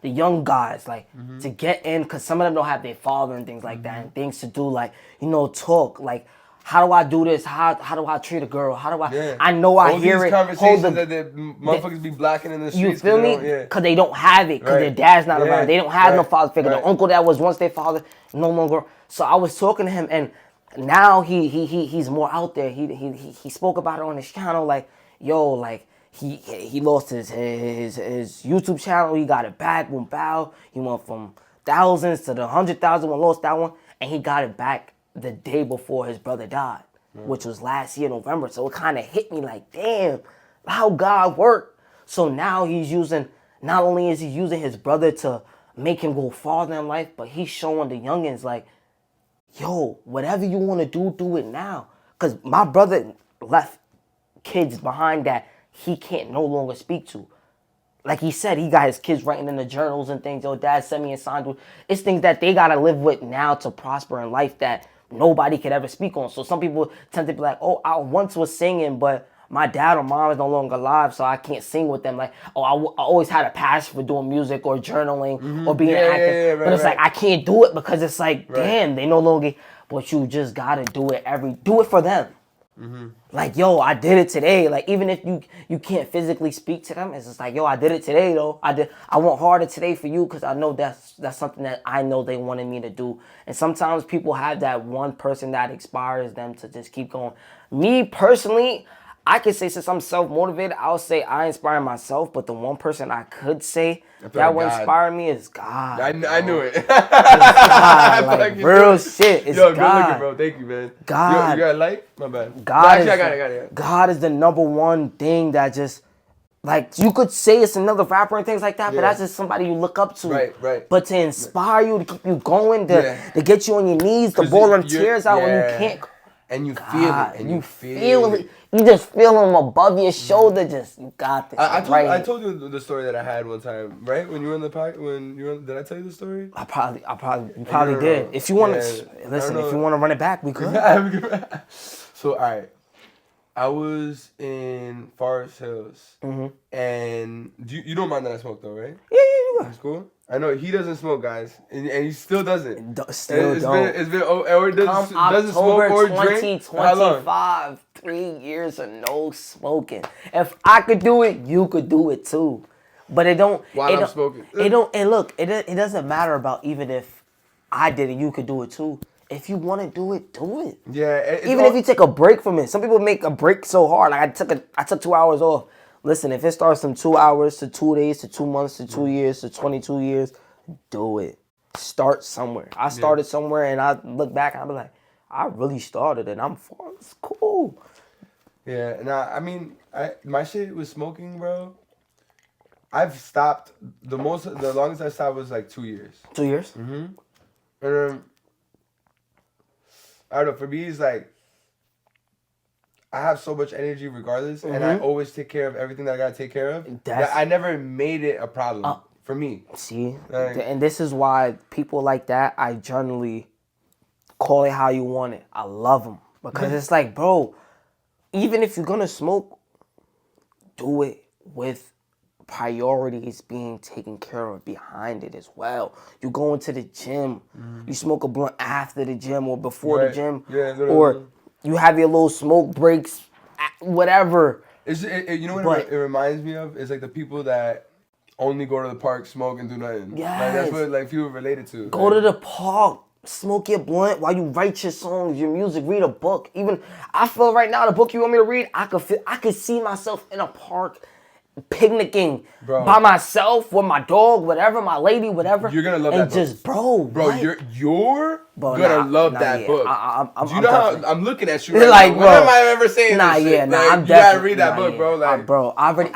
young guys, like to get in, because some of them don't have their father and things like that, and things to do, like, you know, talk like, how do I do this? How do I treat a girl? How do I? Yeah. I know I hear it. Conversations that the motherfuckers be blocking in the streets. You feel me? Because they don't have it. Because their dad's not around. They don't have no father figure. The uncle that was once their father no longer. So I was talking to him, and now he's more out there. He spoke about it on his channel. Like, yo, like he lost his YouTube channel. He got it back. Boom, bow. He went from thousands to the 100,000. When lost that one, and he got it back the day before his brother died, which was last year, November. So it kind of hit me like, damn, how God worked. So now not only is he using his brother to make him go farther in life, but he's showing the youngins like, yo, whatever you want to do it now. Because my brother left kids behind that he can't no longer speak to. like he said, he got his kids writing in the journals and things. Yo, dad sent me and signed. It's things that they gotta live with now to prosper in life that nobody could ever speak on. So some people tend to be like, oh, I once was singing, but my dad or mom is no longer alive, so I can't sing with them. Like, oh, I always had a passion for doing music or journaling or being an actor. But it's like, I can't do it because it's like, damn, they no longer, but you just gotta do it for them. Like, yo, I did it today. Like, even if you can't physically speak to them, it's just like, yo, I did it today, though. I went harder today for you because I know that's something that I know they wanted me to do. And sometimes people have that one person that inspires them to just keep going. Me, personally, I could say, since I'm self-motivated, I'll say I inspire myself, but the one person I could say that will inspire me is God. I knew it. It's God, like real shit. It's Yo, God. good looking, bro. Thank you, man. God. You got a light? My bad. God, no, actually, I got it. God is the number one thing that just, like, you could say it's another rapper and things like that, but that's just somebody you look up to. Right. But to inspire you, to keep you going, to get you on your knees, to boil them tears out when you can't. And you feel it. And you feel it. You just feel them above your shoulder. Just, you got this. I told you the story that I had one time, right? When you were in the park, did I tell you the story? You probably did. If you want to, listen, if you want to run it back, we could. So, all right. I was in Forest Hills, and you don't mind that I smoke though, right? Yeah. That's cool. I know he doesn't smoke, guys, and he still doesn't. It's been or doesn't smoke or drink. 2025, 3 years of no smoking. If I could do it, you could do it too. But it don't. While I'm smoking. It don't. And look, it doesn't matter about even if I did it, you could do it too. If you want to do it, do it. Yeah. Even if you take a break from it. Some people make a break so hard. Like I took 2 hours off. Listen, if it starts from 2 hours to 2 days to 2 months to 2 years to 22 years, do it. Start somewhere. I started somewhere, and I look back and I be like, I really started it. I'm far. It's cool. Yeah. Nah. I mean, my shit was smoking, bro. I've stopped. The longest I stopped was like 2 years. 2 years. And I don't know. For me, it's like I have so much energy regardless, and I always take care of everything that I gotta take care of. That I never made it a problem for me. See, and this is why people like that, I generally call it how you want it. I love them because it's like, bro, even if you're gonna smoke, do it with priorities being taken care of behind it as well. You go into the gym, you smoke a blunt after the gym or before the gym, or you have your little smoke breaks, whatever. You know what it reminds me of? It's like the people that only go to the park, smoke, and do nothing. Yes. Like, that's what like people related to. Go to the park, smoke your blunt while you write your songs, your music, read a book. Even I feel right now, the book you want me to read, I could see myself in a park picnicking by myself with my dog, whatever, my lady, whatever. You're gonna love that book. And just, bro, you're gonna love that book. Do you know how I'm looking at you right like, now? Bro, when am I ever saying this shit? I'm you gotta read that book, bro. Like, bro, I already,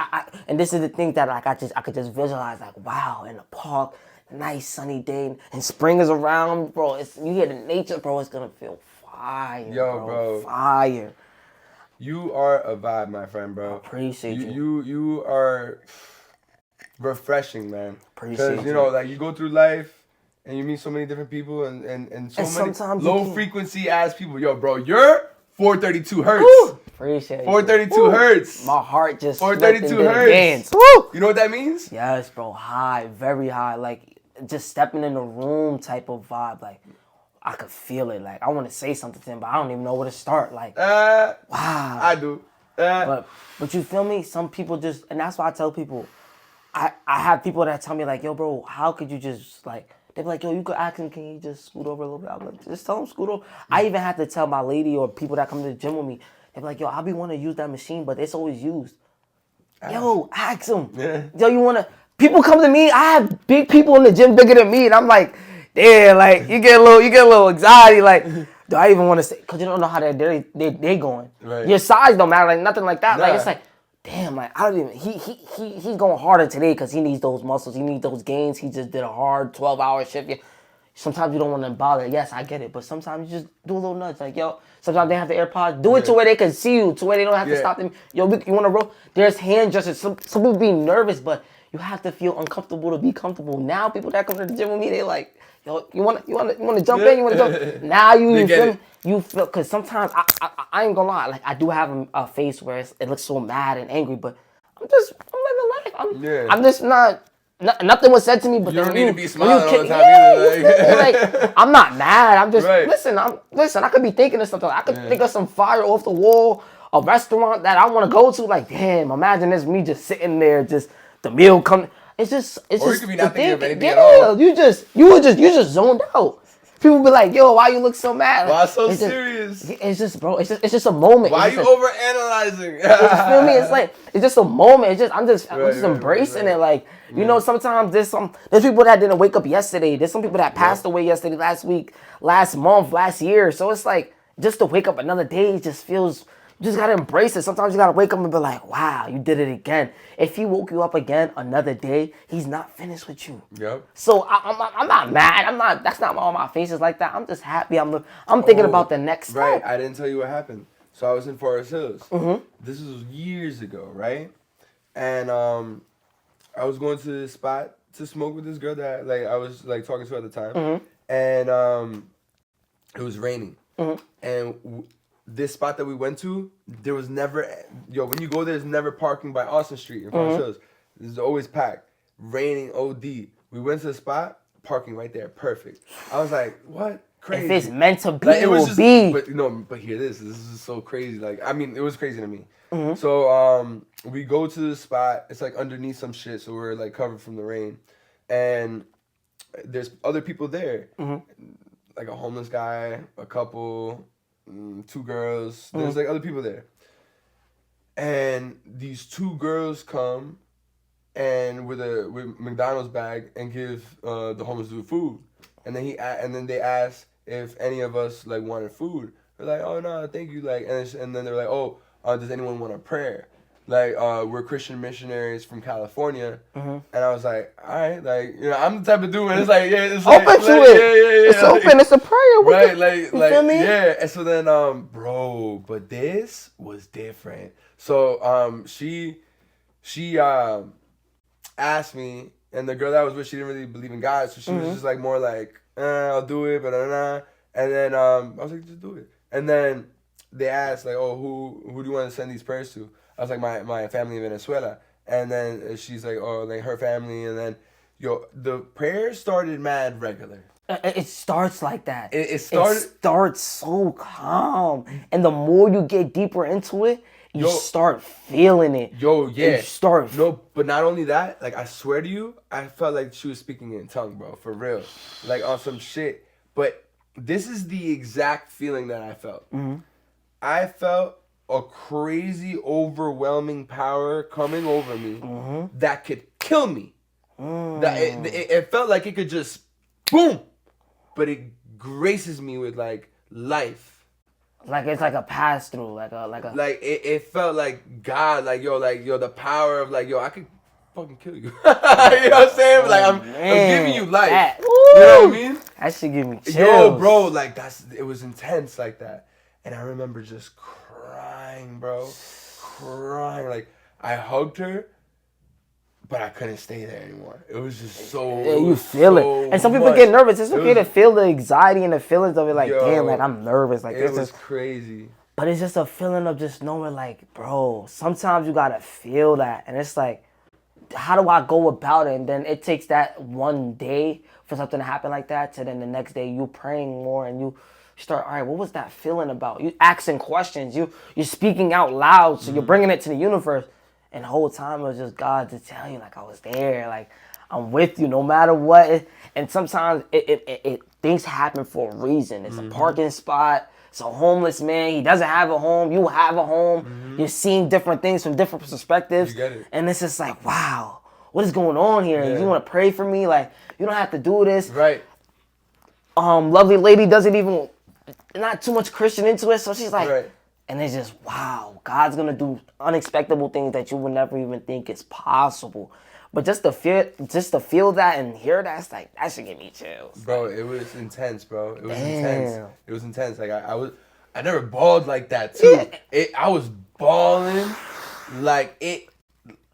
and this is the thing that like I could just visualize, like, wow, in the park, nice sunny day, and spring is around, bro. You hear the nature, bro. It's gonna feel fire, bro. Fire. You are a vibe, my friend, bro. Appreciate you. You are refreshing, man. Appreciate you know, like you go through life and you meet so many different people and so many low frequency ass people. Yo, bro, you're 432 hertz. Woo! Appreciate 432 hertz. My heart just 432 hertz. Dance. Woo! You know what that means? Yes, bro. High, very high. Like just stepping in the room type of vibe. Like I could feel it. Like I want to say something to him, but I don't even know where to start. Like wow. I do. But you feel me? Some people just, and that's why I tell people. I have people that tell me like, yo, bro, how could you just like? They be like, yo, you could ask him, can you just scoot over a little bit? I'm like, just tell him scoot over. I even have to tell my lady or people that come to the gym with me. They be like, yo, I be want to use that machine, but it's always used. Yo, ask him. Yeah. Yo, you want to? People come to me. I have big people in the gym bigger than me, and I'm like, damn, like you get a little anxiety, like. Do I even want to say? Because you don't know how they going. Right. Your size don't matter, like nothing like that. Nah. Like it's like, damn, like I don't even. He's going harder today because he needs those muscles. He needs those gains. He just did a hard 12-hour shift. Yeah. Sometimes you don't want to bother. Yes, I get it, but sometimes you just do a little nudge. Like yo, sometimes they have the AirPods. Do it to where they can see you, to where they don't have to stop them. Yo, you want to roll? There's hand gestures. Some people be nervous, but you have to feel uncomfortable to be comfortable. Now people that come to the gym with me, they like, yo, you want to jump in? You want to jump? Now you feel me? You feel, because sometimes I ain't gonna lie, like I do have a face where it looks so mad and angry, but I'm living life. I'm just not. Nothing was said to me, but you then don't need to be smiling all the time either. Like I'm not mad. I'm just listen. I could be thinking of something. I could think of some fire off the wall, a restaurant that I want to go to. Like, damn, imagine this me just sitting there, just the meal coming. It's just. Or you could be not thinking of anything at all. You just zoned out. People be like, yo, why you look so mad? Why so serious? It's just, bro. It's just a moment. Why you overanalyzing? You feel me? It's like it's just a moment. I'm just embracing it. Like you know, sometimes there's people that didn't wake up yesterday. There's some people that passed away yesterday, last week, last month, last year. So it's like just to wake up another day just feels. You just gotta embrace it. Sometimes you gotta wake up and be like, wow, you did it again. If he woke you up again another day, he's not finished with you. Yep. So I'm not mad. That's not all my faces like that. I'm just happy. I'm thinking about the next step. Right. I didn't tell you what happened. So I was in Forest Hills. This was years ago, right? And I was going to this spot to smoke with this girl that like I was like talking to at the time, and it was raining, and this spot that we went to, there was never, when you go there's never parking by Austin Street in Forest Hills. It's always packed. Raining OD. We went to the spot, parking right there, perfect. I was like, what? Crazy. If it's meant to be, like, it will be. But hear this. This is so crazy. Like, I mean, it was crazy to me. So we go to the spot. It's like underneath some shit, so we're like covered from the rain. And there's other people there. Like a homeless guy, a couple, 2 girls. There's like other people there. And these 2 girls come and with McDonald's bag and give the homeless dude food. And then they ask if any of us like wanted food. We're like, oh no, thank you. Like, and then they're like, oh, does anyone want a prayer? Like, we're Christian missionaries from California. And I was like, all right, like, you know, I'm the type of dude, and it's like, yeah, it's open to it. It's open. It's a prayer. Right, like, you feel me? Yeah. And so then, bro, but this was different. So, she asked me, and the girl that I was with, she didn't really believe in God, so she was just like more like, I'll do it, but and then I was like, just do it. And then they asked like, oh, who do you want to send these prayers to? I was like, my family in Venezuela. And then she's like, oh, like her family. And then, the prayers started mad regular. It starts like that. It starts so calm. And the more you get deeper into it, you start feeling it. No, but not only that, like I swear to you, I felt like she was speaking in tongue, bro, for real. Like on some shit. But this is the exact feeling that I felt. I felt a crazy, overwhelming power coming over me that could kill me. That it felt like it could just boom, but it graces me with like life. Like it's like a pass through, like it felt like God, like the power of like I could fucking kill you. You know what I'm saying? Like I'm giving you life. You know what I mean? That should give me chills. Yo, bro, like it was intense like that, and I remember just crying, bro, like I hugged her. But I couldn't stay there anymore. It was just so. Yeah, you feel it, and some people get nervous. It's okay to feel the anxiety and the feelings of it. Like, damn, like I'm nervous. Like it was crazy. But it's just a feeling of just knowing, like, bro. Sometimes you gotta feel that, and it's like, how do I go about it? And then it takes that one day for something to happen like that, to then the next day you praying more and you start. All right, what was that feeling about? You asking questions. You're speaking out loud, so you're bringing it to the universe. And the whole time it was just God to tell you, like, I was there, like, I'm with you no matter what. And sometimes things happen for a reason. It's a parking spot. It's a homeless man. He doesn't have a home. You have a home. You're seeing different things from different perspectives. You get it. And it's just like, wow, what is going on here? Yeah. You want to pray for me? Like, you don't have to do this. Right. Lovely lady doesn't even, not too much Christian into it. So she's like, right. And it's just, wow, God's going to do unexpected things that you would never even think is possible. But just to feel that and hear that, it's like, that should give me chills. Bro, it was intense, bro. It was intense. It was intense. Like, I never bawled like that, too. Yeah. I was bawling like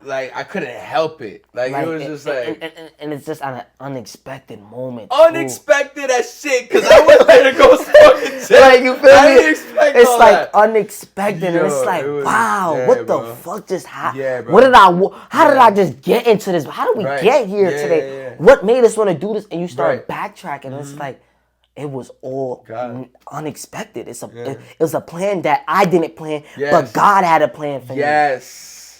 like I couldn't help it. Like it was just like, and it's just an unexpected moment. Unexpected as shit, cause I was there to go fucking check. Like you feel I me? didn't expect It's all like that. unexpected, and it's like, wow, what bro. the fuck just happened? Yeah, bro. What did how did I just get into this? How did we get here today? Yeah. What made us want to do this? And you start backtracking, and it's like, it was all unexpected. It was a plan that I didn't plan, but God had a plan for me.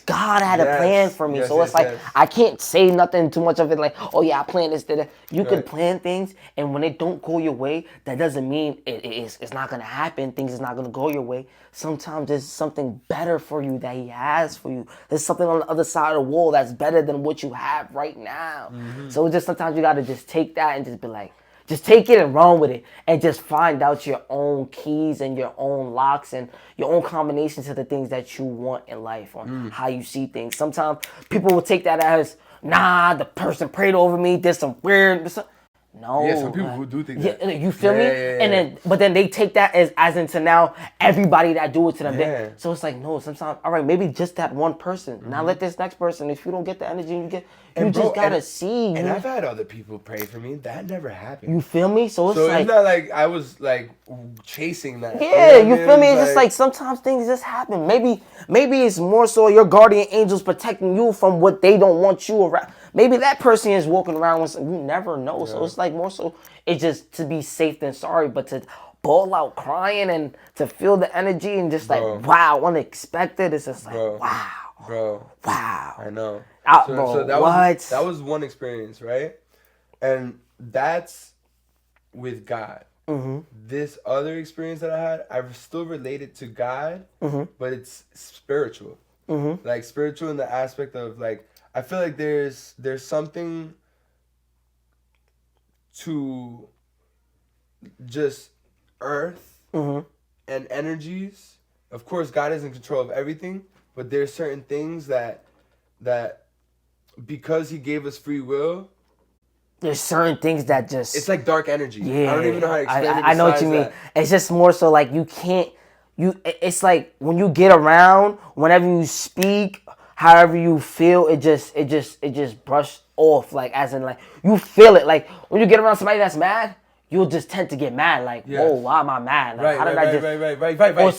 God had a plan for me. So it's like, I can't say nothing too much of it like, oh yeah, I planned this. You can plan things, and when it don't go your way, that doesn't mean it's not going to happen. Things is not going to go your way. Sometimes there's something better for you that he has for you. There's something on the other side of the wall that's better than what you have right now. So just sometimes you got to just take that and just be like, just take it and run with it, and just find out your own keys and your own locks and your own combinations of the things that you want in life, or how you see things. Sometimes people will take that as, nah, the person prayed over me, did some weird. No. Yeah, some people who do think that. Yeah, you feel me? And then they take that as into now everybody that do it to them. So it's like, no, sometimes, all right, maybe just that one person. Now let this next person, if you don't get the energy you get, you just gotta see. And I've had other people pray for me. That never happened. You feel me? So it's not like I was like chasing that. Yeah, you feel me? It's just like sometimes things just happen. Maybe it's more so your guardian angels protecting you from what they don't want you around. Maybe that person is walking around with some, you never know. So it's like more so, it's just to be safe than sorry, but to bawl out crying and to feel the energy and just like, wow, unexpected. It's just like, wow. Bro. Wow. I know. So that was one experience, right? And that's with God. This other experience that I had, I still related to God, but it's spiritual. Like spiritual in the aspect of like, I feel like there's something to just earth and energies. Of course, God is in control of everything, but there's certain things that because he gave us free will, there's certain things that just, it's like dark energy. Yeah, I don't even know how to explain it. I know what you mean. It's just more so like it's like when you get around, whenever you speak, however you feel, it just brush off, like as in like you feel it. Like when you get around somebody that's mad, you'll just tend to get mad. Like, whoa, why am I mad? Like, how did I just? Or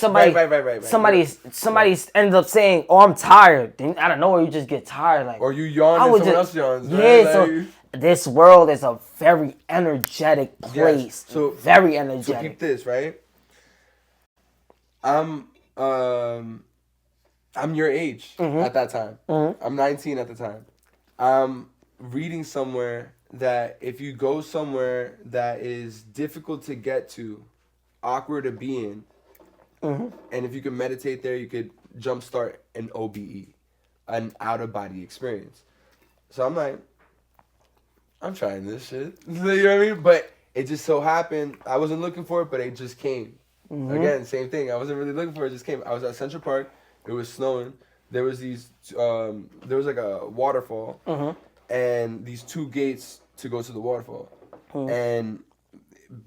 somebody ends up saying, "Oh, I'm tired." Then out of nowhere, you just get tired. Like, or you yawn and someone else yawns. Yeah. Right? So this world is a very energetic place. Yes. So very energetic. So keep this right. I'm your age at that time. I'm 19 at the time. I'm reading somewhere that if you go somewhere that is difficult to get to, awkward to be in, and if you can meditate there, you could jumpstart an OBE, an out-of-body experience. So I'm like, I'm trying this shit. You know what I mean? But it just so happened, I wasn't looking for it, but it just came. Again, same thing. I wasn't really looking for it, it just came. I was at Central Park. It was snowing. There was there was like a waterfall, and these two gates to go to the waterfall. And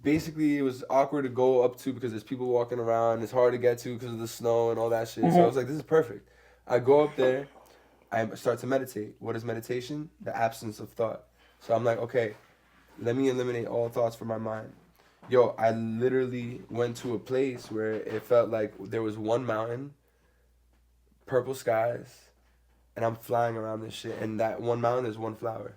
basically, it was awkward to go up to because there's people walking around. It's hard to get to because of the snow and all that shit. So I was like, this is perfect. I go up there. I start to meditate. What is meditation? The absence of thought. So I'm like, okay, let me eliminate all thoughts from my mind. Yo, I literally went to a place where it felt like there was one mountain, purple skies, and I'm flying around this shit. And that one mountain, there's one flower.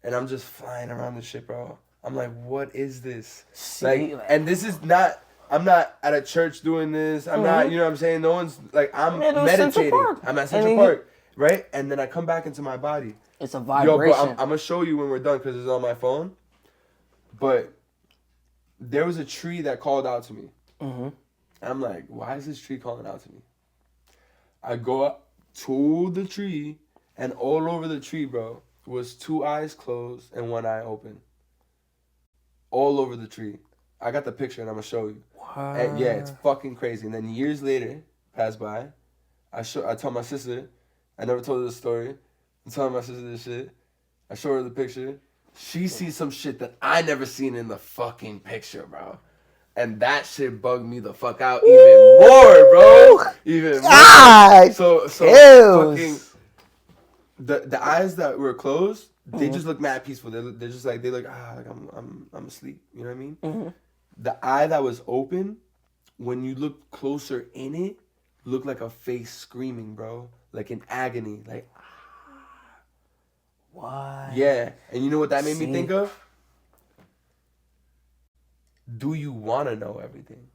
And I'm just flying around this shit, bro. I'm like, what is this? And this is not, I'm not at a church doing this. I'm not, you know what I'm saying? No one's, like, I'm meditating. I'm at Central Park, right? And then I come back into my body. It's a vibration. Yo, bro, I'm going to show you when we're done because it's on my phone. But there was a tree that called out to me. And I'm like, why is this tree calling out to me? I go up to the tree, and all over the tree, bro, was two eyes closed and one eye open. All over the tree. I got the picture, and I'm going to show you. Wow. And yeah, it's fucking crazy. And then years later, passed by, I told my sister, I never told her this story. I'm telling my sister this shit. I show her the picture. She sees some shit that I never seen in the fucking picture, bro. And that shit bugged me the fuck out even more, bro. Even more. So fucking the eyes that were closed, they just look mad peaceful. They're just like they look like I'm asleep. You know what I mean? Mm-hmm. The eye that was open, when you look closer in it, looked like a face screaming, bro, like in agony, like. What? Yeah, and you know what that made me think of? Do you want to know everything?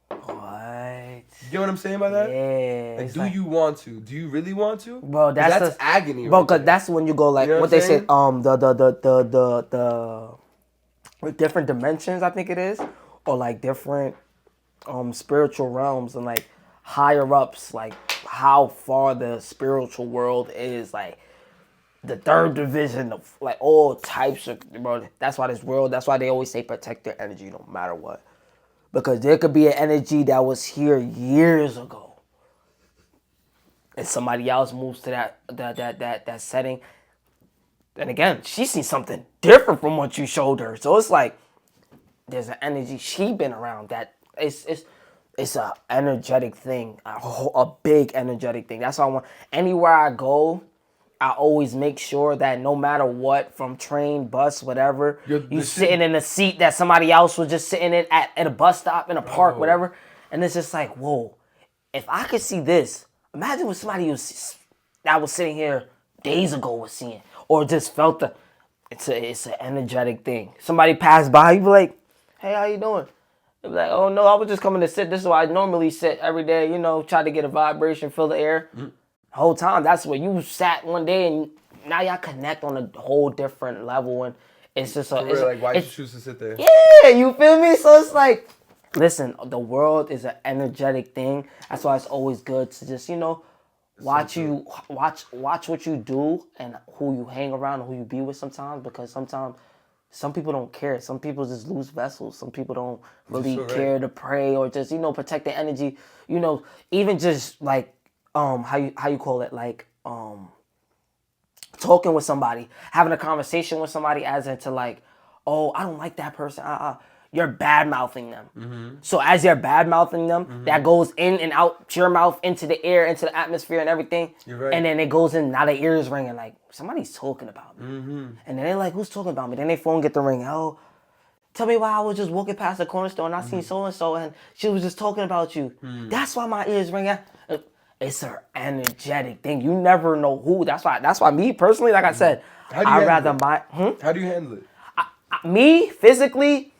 What? You get what I'm saying by that? Yeah. Like, do you want to? Do you really want to? Bro, that's agony. Bro, because that's when you go like, you know what they say, with different dimensions, I think it is, or like different spiritual realms and like higher ups, like how far the spiritual world is, like the third division of like all types of, bro. That's why they always say protect your energy no matter what. Because there could be an energy that was here years ago. And somebody else moves to that setting. And again, she sees something different from what you showed her. So it's like there's an energy she been around that it's a energetic thing, a big energetic thing. That's why I want, anywhere I go, I always make sure that no matter what, from train, bus, whatever, you sitting in a seat that somebody else was just sitting in at a bus stop, in a park, whatever. And it's just like, whoa, if I could see this, imagine what somebody that was sitting here days ago was seeing, or just felt it's an energetic thing. Somebody passed by, you be like, hey, how you doing? They be like, oh no, I was just coming to sit. This is where I normally sit every day, try to get a vibration, feel the air. Mm-hmm. Whole time, that's where you sat one day, and now y'all connect on a whole different level, and it's just why you choose to sit there? Yeah, you feel me? So it's like, listen, the world is an energetic thing. That's why it's always good to just watch what you do and who you hang around and who you be with sometimes, because sometimes some people don't care. Some people just lose vessels. Some people don't really care to pray or just protect their energy. Even just like. How you call it, like talking with somebody, having a conversation with somebody, as into like, oh, I don't like that person. You're bad mouthing them. Mm-hmm. So as you're bad mouthing them, mm-hmm. that goes in and out your mouth, into the air, into the atmosphere and everything. You're right. And then it goes in. Now the ears ringing like somebody's talking about me. Mm-hmm. And then they're like, who's talking about me? Then their phone get the ring. Oh, tell me why I was just walking past the corner store and I seen so and so and she was just talking about you. Mm. That's why my ears ring. It's an energetic thing. You never know who. That's why me personally, like I said, I'd rather buy. How do you handle it? Me, physically.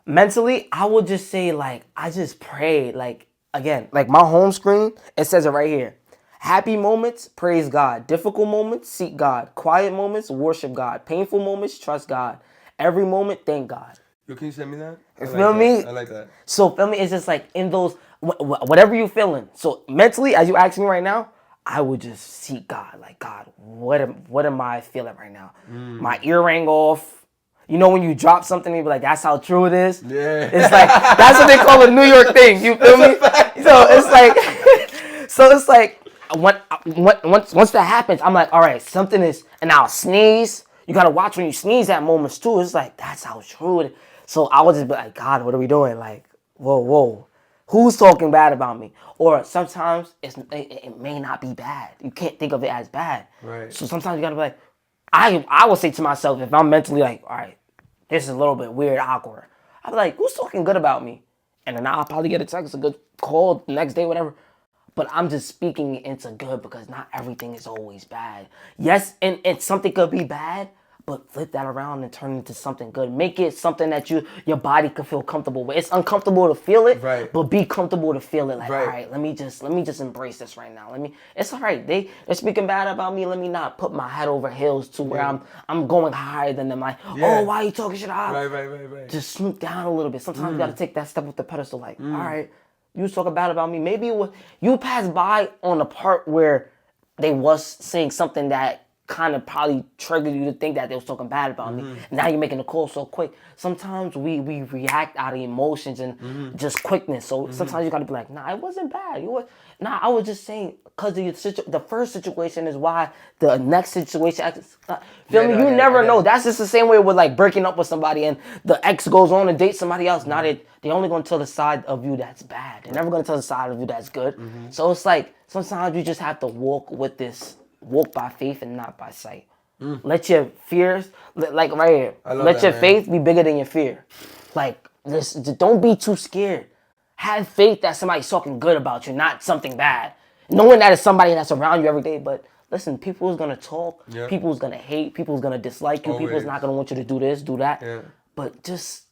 Mentally, I would just say, like, I just pray. Like, again, like my home screen, it says it right here. Happy moments, praise God. Difficult moments, seek God. Quiet moments, worship God. Painful moments, trust God. Every moment, thank God. Yo, can you send me that? You feel me? I like that. So, feel me? It's just like in those, whatever you feeling. So, mentally, as you asking me right now, I would just seek God. Like, God, what am I feeling right now? My ear rang off. You know when you drop something, you be like, that's how true it is? Yeah. It's like, that's what they call a New York thing. You feel me? So, it's like, once that happens, I'm like, all right, something is, and I'll sneeze. You got to watch when you sneeze at moments, too. It's like, that's how true it is. So I would just be like, God, what are we doing? Like, whoa. Who's talking bad about me? Or sometimes it may not be bad. You can't think of it as bad. Right. So sometimes you got to be like, I will say to myself, if I'm mentally like, all right, this is a little bit weird, awkward. I'll be like, who's talking good about me? And then I'll probably get a text, a good call the next day, whatever. But I'm just speaking into good because not everything is always bad. Yes, and something could be bad, but flip that around and turn it into something good. Make it something that your body can feel comfortable with. It's uncomfortable to feel it, right, but be comfortable to feel it. Like, right. All right, let me just embrace this right now. It's all right. They're speaking bad about me. Let me not put my head over heels to where I'm going higher than them. Like, oh, why are you talking shit out? Right. Just swoop down a little bit. Sometimes you got to take that step with the pedestal. Like, all right, you was talking bad about me. Maybe you passed by on the part where they was saying something that kind of probably triggered you to think that they was talking bad about me. Now you're making the call so quick. Sometimes we react out of emotions and just quickness. So sometimes you got to be like, nah, it wasn't bad. I was just saying because the first situation is why the next situation. Feel me? You never know. That's just the same way with like breaking up with somebody and the ex goes on to date somebody else. Now they only going to tell the side of you that's bad. They're never going to tell the side of you that's good. So it's like sometimes you just have to walk with this walk by faith and not by sight. Let your fears, like right here, let your faith be bigger than your fear. Like, don't be too scared. Have faith that somebody's talking good about you, not something bad. Knowing that it's somebody that's around you every day, but listen, people's gonna talk, people's gonna hate, people's gonna dislike you, people's not gonna want you to do this, do that. Yeah. But just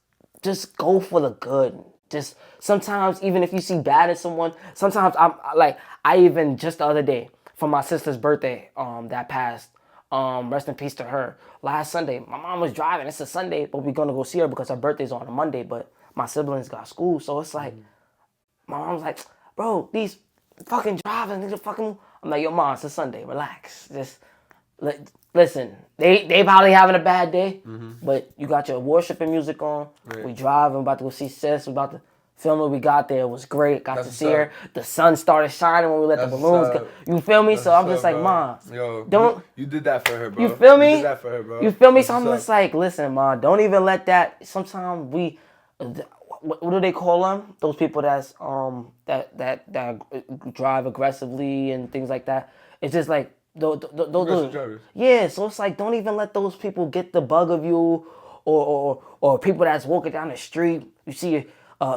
go for the good. Just sometimes, even if you see bad in someone, sometimes I even just the other day for my sister's birthday, that passed. Rest in peace to her. Last Sunday, my mom was driving. It's a Sunday, but we're gonna go see her because her birthday's on a Monday. But my siblings got school, so it's like my mom's like, bro, these fucking driving, nigga, fucking. I'm like, yo, mom, it's a Sunday. Relax. Just listen. They probably having a bad day, but you got your worshiping music on. Right. We drive. I'm about to go see sis. We about to film what we got there. It was great. Got to see her. The sun started shining when we let the balloons go. You feel me? So I'm just like, Mom, don't. You did that for her, bro. You feel me? You did that for her, bro. You feel me? So I'm just like, listen, Mom, don't even let that. Sometimes we, what do they call them? Those people that's that drive aggressively and things like that. It's just like those drivers. Yeah. So it's like, don't even let those people get the bug of you, or people that's walking down the street. You see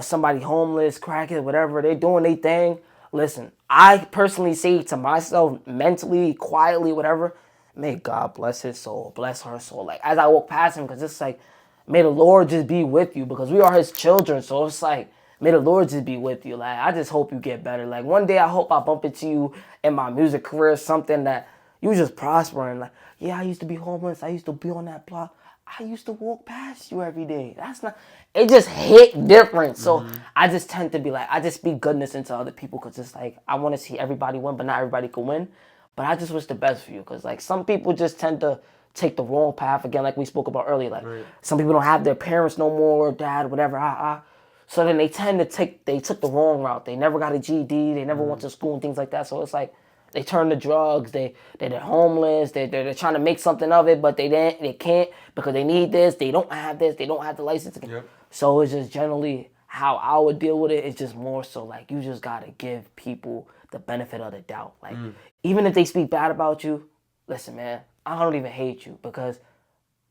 somebody homeless, crackhead, whatever, they doing their thing. Listen, I personally say to myself, mentally, quietly, whatever, may God bless his soul, bless her soul. Like, as I walk past him, because it's like, may the Lord just be with you, because we are his children. So it's like, may the Lord just be with you. Like, I just hope you get better. Like, one day I hope I bump into you in my music career, something that you just prospering. Like, yeah, I used to be homeless. I used to be on that block. I used to walk past you every day. That's not, it just hit different. So I just tend to be like, I just speak goodness into other people, because it's like, I want to see everybody win, but not everybody can win. But I just wish the best for you, because like some people just tend to take the wrong path. Again, like we spoke about earlier, like some people don't have their parents no more, or dad, whatever. So then they tend to they took the wrong route. They never got a GED. They never went to school and things like that. So it's like, they turn to drugs. They're homeless. They're trying to make something of it, but they can't because they need this. They don't have this. They don't have the license. Yep. So it's just generally how I would deal with it. It's just more so like, you just gotta give people the benefit of the doubt. Like even if they speak bad about you, listen, man, I don't even hate you, because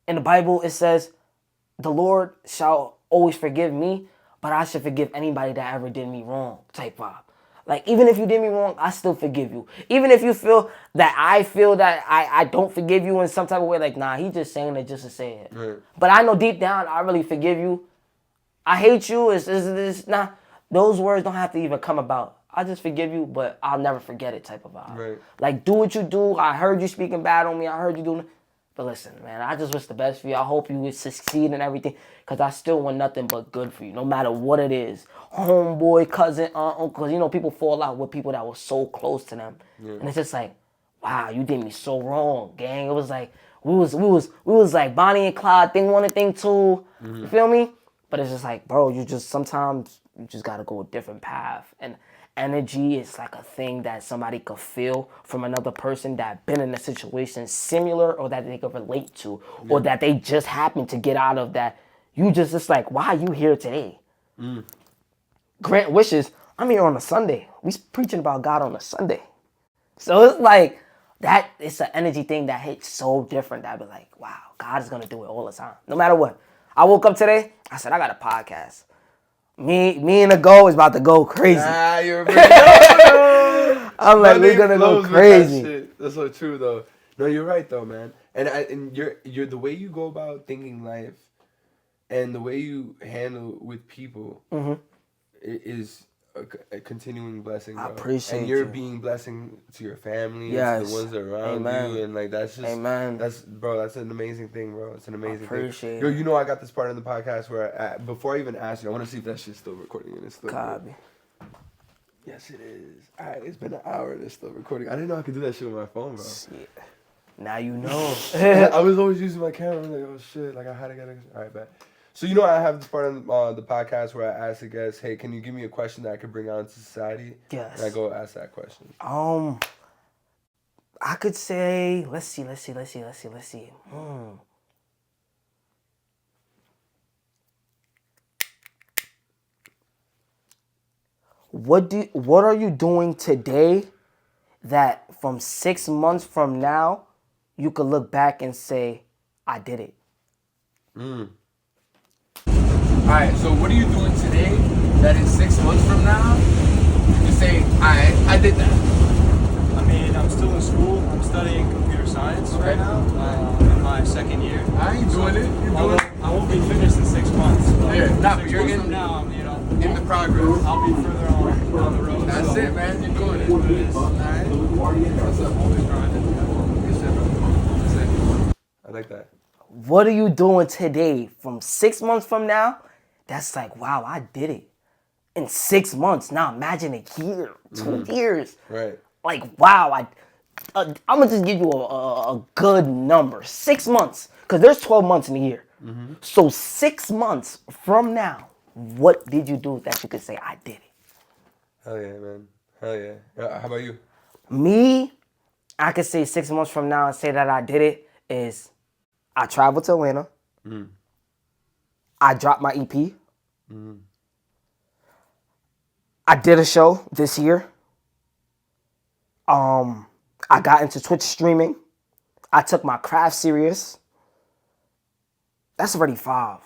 in the Bible it says the Lord shall always forgive me, but I should forgive anybody that ever did me wrong, type vibe. Like, even if you did me wrong, I still forgive you. Even if you feel that I don't forgive you in some type of way, like, nah, he just saying it just to say it. Right. But I know deep down, I really forgive you. I hate you. It's not, those words don't have to even come about. I just forgive you, but I'll never forget it type of vibe. Right. Like, do what you do. I heard you speaking bad on me. I heard you doing it. But listen, man, I just wish the best for you. I hope you would succeed in everything, because I still want nothing but good for you, no matter what it is. Homeboy, cousin, uncle, because, people fall out with people that were so close to them. Yeah. And it's just like, wow, you did me so wrong, gang. It was like, we was like Bonnie and Clyde, thing one and thing two. You feel me? But it's just like, bro, sometimes you just got to go a different path. And energy is like a thing that somebody could feel from another person that been in a situation similar, or that they could relate to, or that they just happen to get out of, that you it's like, why are you here today? Grant wishes. I'm here on a Sunday. We preaching about God on a Sunday. So it's like that. It's an energy thing that hits so different that I be like, wow, God is going to do it all the time. No matter what. I woke up today. I said, I got a podcast. Me and the go is about to go crazy. Nah, you're I'm like, we're gonna go crazy. That That's so true, though. No, you're right, though, man. And you're the way you go about thinking life, and the way you handle with people, is a continuing blessing. Bro. I appreciate you. And you're being blessing to your family, and to the ones that are around you, and like that's just, that's an amazing thing, bro. It's an amazing thing. Yo, I got this part in the podcast where before I even ask you, I want to see if that shit's still recording and it's still copy. Yes, it is. All right, it's been an hour and it's still recording. I didn't know I could do that shit with my phone, bro. Shit. Now you know. I was always using my camera. I'm like, oh shit, like I had to get it. All right, bet. So I have this part on the podcast where I ask the guests, hey, can you give me a question that I could bring out into society? Yes. And I go ask that question. I could say, let's see. What are you doing today that from 6 months from now, you could look back and say, I did it? Alright, so what are you doing today that in 6 months from now, you say, I did that? I mean, I'm still in school. I'm studying computer science right now. I'm in my second year. I ain't doing it. You doing it? I won't be finished in 6 months. But Yeah, nah, but 6 you're months in- from now, I'm, In the progress. I'll be further on down the road. That's so it, man. You're doing it. What it is. Alright. What's up? Always grinding. Good shit, bro. That's it. I like that. What are you doing today from 6 months from now? That's like, wow, I did it. In 6 months. Now imagine a year, 2 years. Right. Like, wow, I'm going to just give you a good number. 6 months. Because there's 12 months in a year. So 6 months from now, what did you do that you could say, I did it? Hell yeah, man. Hell yeah. How about you? Me, I could say 6 months from now and say that I did it is I traveled to Atlanta. I dropped my EP. I did a show this year. I got into Twitch streaming. I took my craft serious. That's already 5.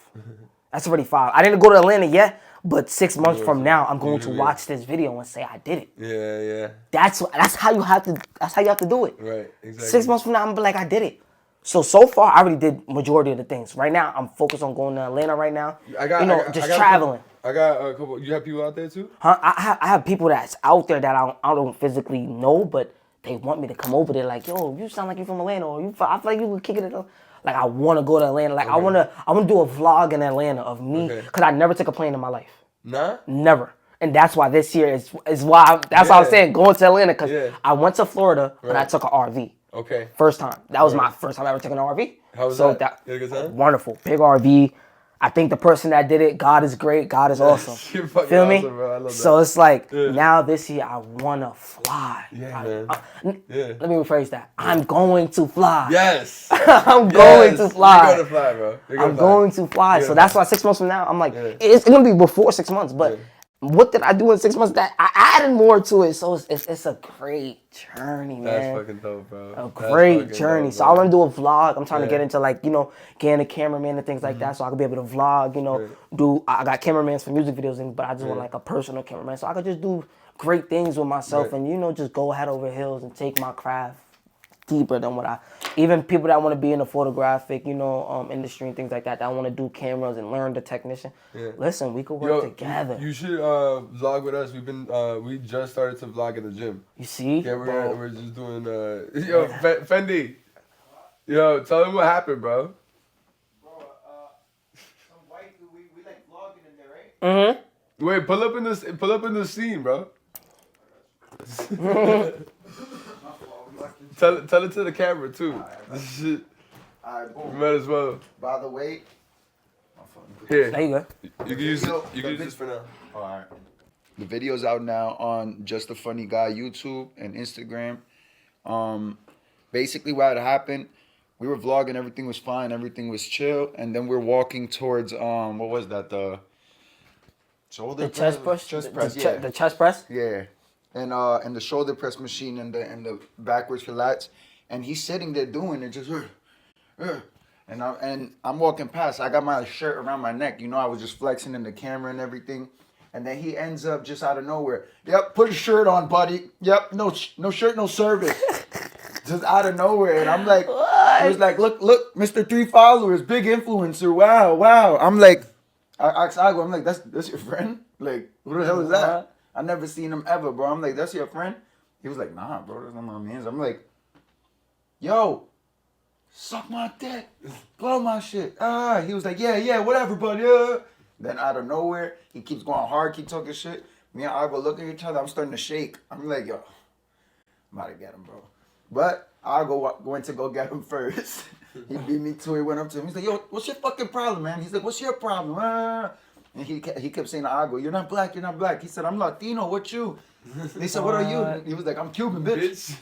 That's already 5. I didn't go to Atlanta yet, but 6 months from now, I'm going to watch this video and say I did it. Yeah, yeah. That's how you have to. That's how you have to do it. Right, exactly. 6 months from now, I'm gonna be like, I did it. So far, I already did majority of the things. Right now, I'm focused on going to Atlanta right now. Just traveling. I got a couple. You have people out there too? Huh? I have people that's out there that I don't physically know, but they want me to come over there. Like, yo, you sound like you from Atlanta, or I feel like you would kick it. Like, I want to go to Atlanta. Like, I want to do a vlog in Atlanta of me, because I never took a plane in my life. Nah? Never. And that's why this year is why that's why I was saying going to Atlanta, because I went to Florida and I took an RV. Okay. First time. That was my first time ever taking an RV. How was that? You had a good time? Wonderful. Big RV. I think the person that did it, God is great. God is awesome. You're fucking Feel me? awesome, bro. I love that. So it's like, now this year, I want to fly. Yeah, man. Let me rephrase that. I'm going to fly. Yes. I'm going to fly. You're going to fly, bro. I'm going to fly. So that's why 6 months from now, I'm like, it's going to be before 6 months, but what did I do in 6 months that I added more to it? So it's a great journey, man. That's fucking dope, bro. A great journey. So I want to do a vlog. I'm trying to get into getting a cameraman and things like that, so I could be able to vlog. I got cameramans for music videos, but I just want like a personal cameraman, so I could just do great things with myself and just go head over heels and take my craft deeper than what even people that want to be in the photographic, industry and things like that want to do cameras and learn the technician. Listen, we could work together. You should vlog with us. We just started to vlog at the gym. You see? Yeah, we're just doing Fendi. Yo, tell him what happened, bro. Bro, some white dude, we like vlogging in there, right? Mm-hmm. Wait, pull up in the scene, bro. Tell it to the camera too. This shit. Alright, boom. You might as well. By the way, Here. There you go. You can use it. You can use this for now. alright. The video's out now on Just a Funny Guy YouTube and Instagram. Basically what had happened, we were vlogging, everything was fine, everything was chill, and then we're walking towards what was that? The shoulder The chest press? Chest press, The chest press? Yeah, and the shoulder press machine and the backwards lats, and he's sitting there doing it, just and I'm walking past. I got my shirt around my neck, I was just flexing in the camera and everything, and then he ends up just out of nowhere. Yep, put a shirt on, buddy. Yep, no shirt, no service. Just out of nowhere, and I'm like, what? He was like, look, Mr. 3 followers, big influencer. Wow. I'm like, I asked Agua, I'm like, that's your friend? Like, who the hell is that? I never seen him ever, bro. I'm like, that's your friend? He was like, nah, bro, that's not my man's. I'm like, yo, suck my dick, blow my shit. He was like, yeah, whatever, buddy. Then out of nowhere, he keeps going hard, keep talking shit. Me and Agua look at each other. I'm starting to shake. I'm like, yo, I'm about to get him, bro. But Agua went to go get him first. He beat me to it, went up to him. He's like, yo, what's your fucking problem, man? He's like, what's your problem? And he kept saying to Agua, you're not black. He said, I'm Latino, what you? He said, what are you? He was like, I'm Cuban, bitch.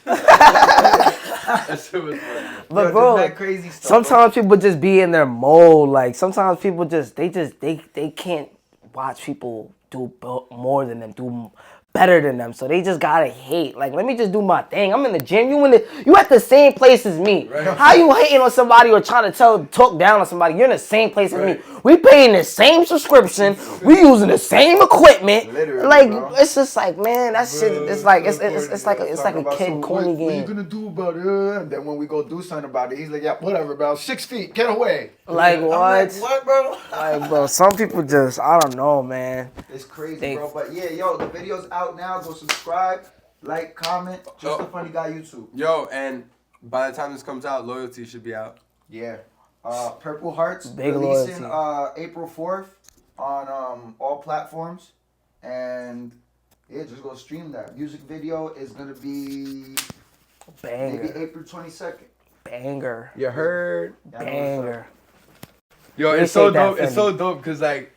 But bro, that crazy stuff, sometimes people just be in their mode. Like sometimes people they can't watch people do more than them, do better than them, so they just gotta hate. Like, let me just do my thing. I'm in the gym. You at the same place as me. Right. How you hating on somebody or trying to talk down on somebody? You're in the same place as me. We paying the same subscription. We using the same equipment. Literally, like, bro. It's just like, man, that shit. It's like it's like a kid corny game. What you gonna do about it? And then when we go do something about it, he's like, yeah, whatever, bro. 6 feet, get away. Like what? Like, what, bro? Like, bro, some people just, I don't know, man. It's crazy, bro. But yeah, yo, the video's out now. Go subscribe, like, comment. Just a Funny Guy YouTube. Yo, and by the time this comes out, Loyalty should be out. Yeah. Purple Hearts Big releasing Loyalty. April 4th on all platforms. And yeah, just go stream that. Music video is gonna be banger. Maybe April 22nd. Banger. You heard? Banger. Yo, it's so dope. It's so dope because like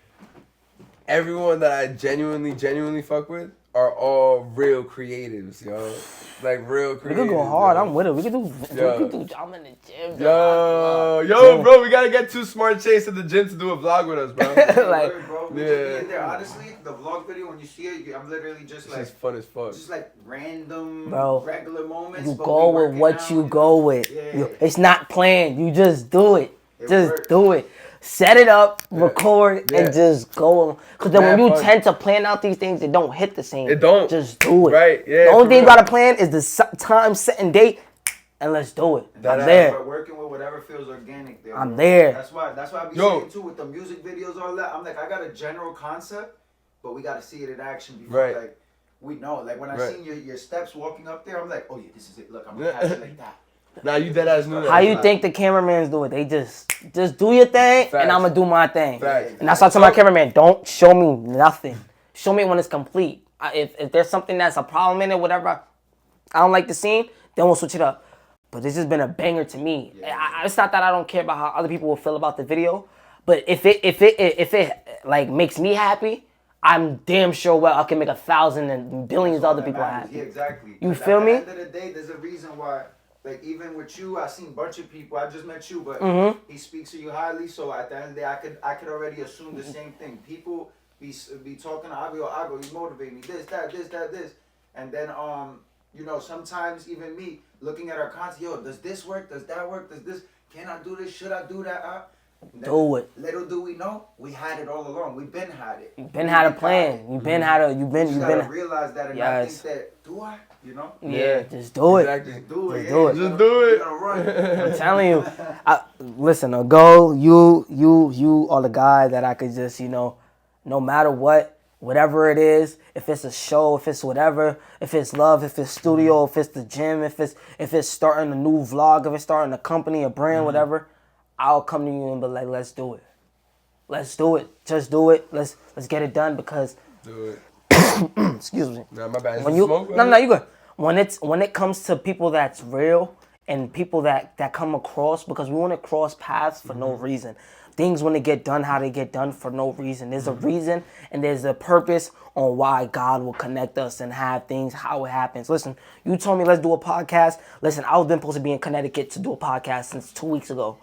everyone that I genuinely fuck with are all real creatives, yo. Like real creatives. We could go hard. Yo. I'm with it. We could do. I'm in the gym. Yo, bro, we gotta get 2SMARTCHASE's to the gym to do a vlog with us, bro. Like, bro, we just be in there. Honestly, the vlog video when you see it, I'm literally just like. It's fun as fuck. Just like random, regular moments. You go with what you go with. Yeah. It's not planned. You just do it. Just do it. Set it up, record, and just go. Because then when you tend to plan out these things, it don't hit the same. It don't. Just do it. Right, yeah. The only thing you got to plan is the time, set, and date, and let's do it. I'm there. We're working with whatever feels organic there. I'm there. That's why I be saying, too, with the music videos, all that, I'm like, I got a general concept, but we got to see it in action before, like, we know. Like, when I seen your steps walking up there, I'm like, oh, yeah, this is it. Look, I'm going to catch it like that. Nah, you dead ass knew that. How you think the cameramans do it? They just do your thing, and I'm gonna do my thing. And that's why I tell my cameraman, don't show me nothing. Show me when it's complete. If there's something that's a problem in it, whatever, I don't like the scene, then we'll switch it up. But this has been a banger to me. It's not that I don't care about how other people will feel about the video, but if it like makes me happy, I'm damn sure I can make 1,000 and billions of other people happy. Yeah, exactly. You feel me? At the end of the day, there's a reason why. Like, even with you, I seen a bunch of people. I just met you, but he speaks to you highly. So at the end of the day, I could already assume the same thing. People be talking to Ago, you motivate me, this, that. And then, you know, sometimes even me looking at our content, yo, does this work? Does that work? Does this, can I do this? Should I do that? Do it. Little do we know, we had it all along. We've been had it. You've been had a plan. You've been had a. You've been. Realize that, and I think that. Do I? You know? Yeah, just do it. Exactly. Just do it. Just do it. I'm telling you. Listen, Ago, you are the guy that I could just, you know, no matter what, whatever it is, if it's a show, if it's whatever, if it's love, if it's studio, if it's the gym, if it's starting a new vlog, if it's starting a company, a brand, whatever, I'll come to you and be like, let's do it. Let's do it. Just do it. Let's get it done because. Do it. Excuse me. Nah, my bad. You good. When it comes to people that's real and people that come across, because we want to cross paths for no reason. Things when they get done, how they get done for no reason. There's a reason and there's a purpose on why God will connect us and have things how it happens. Listen, you told me let's do a podcast. Listen, I was been supposed to be in Connecticut to do a podcast since 2 weeks ago,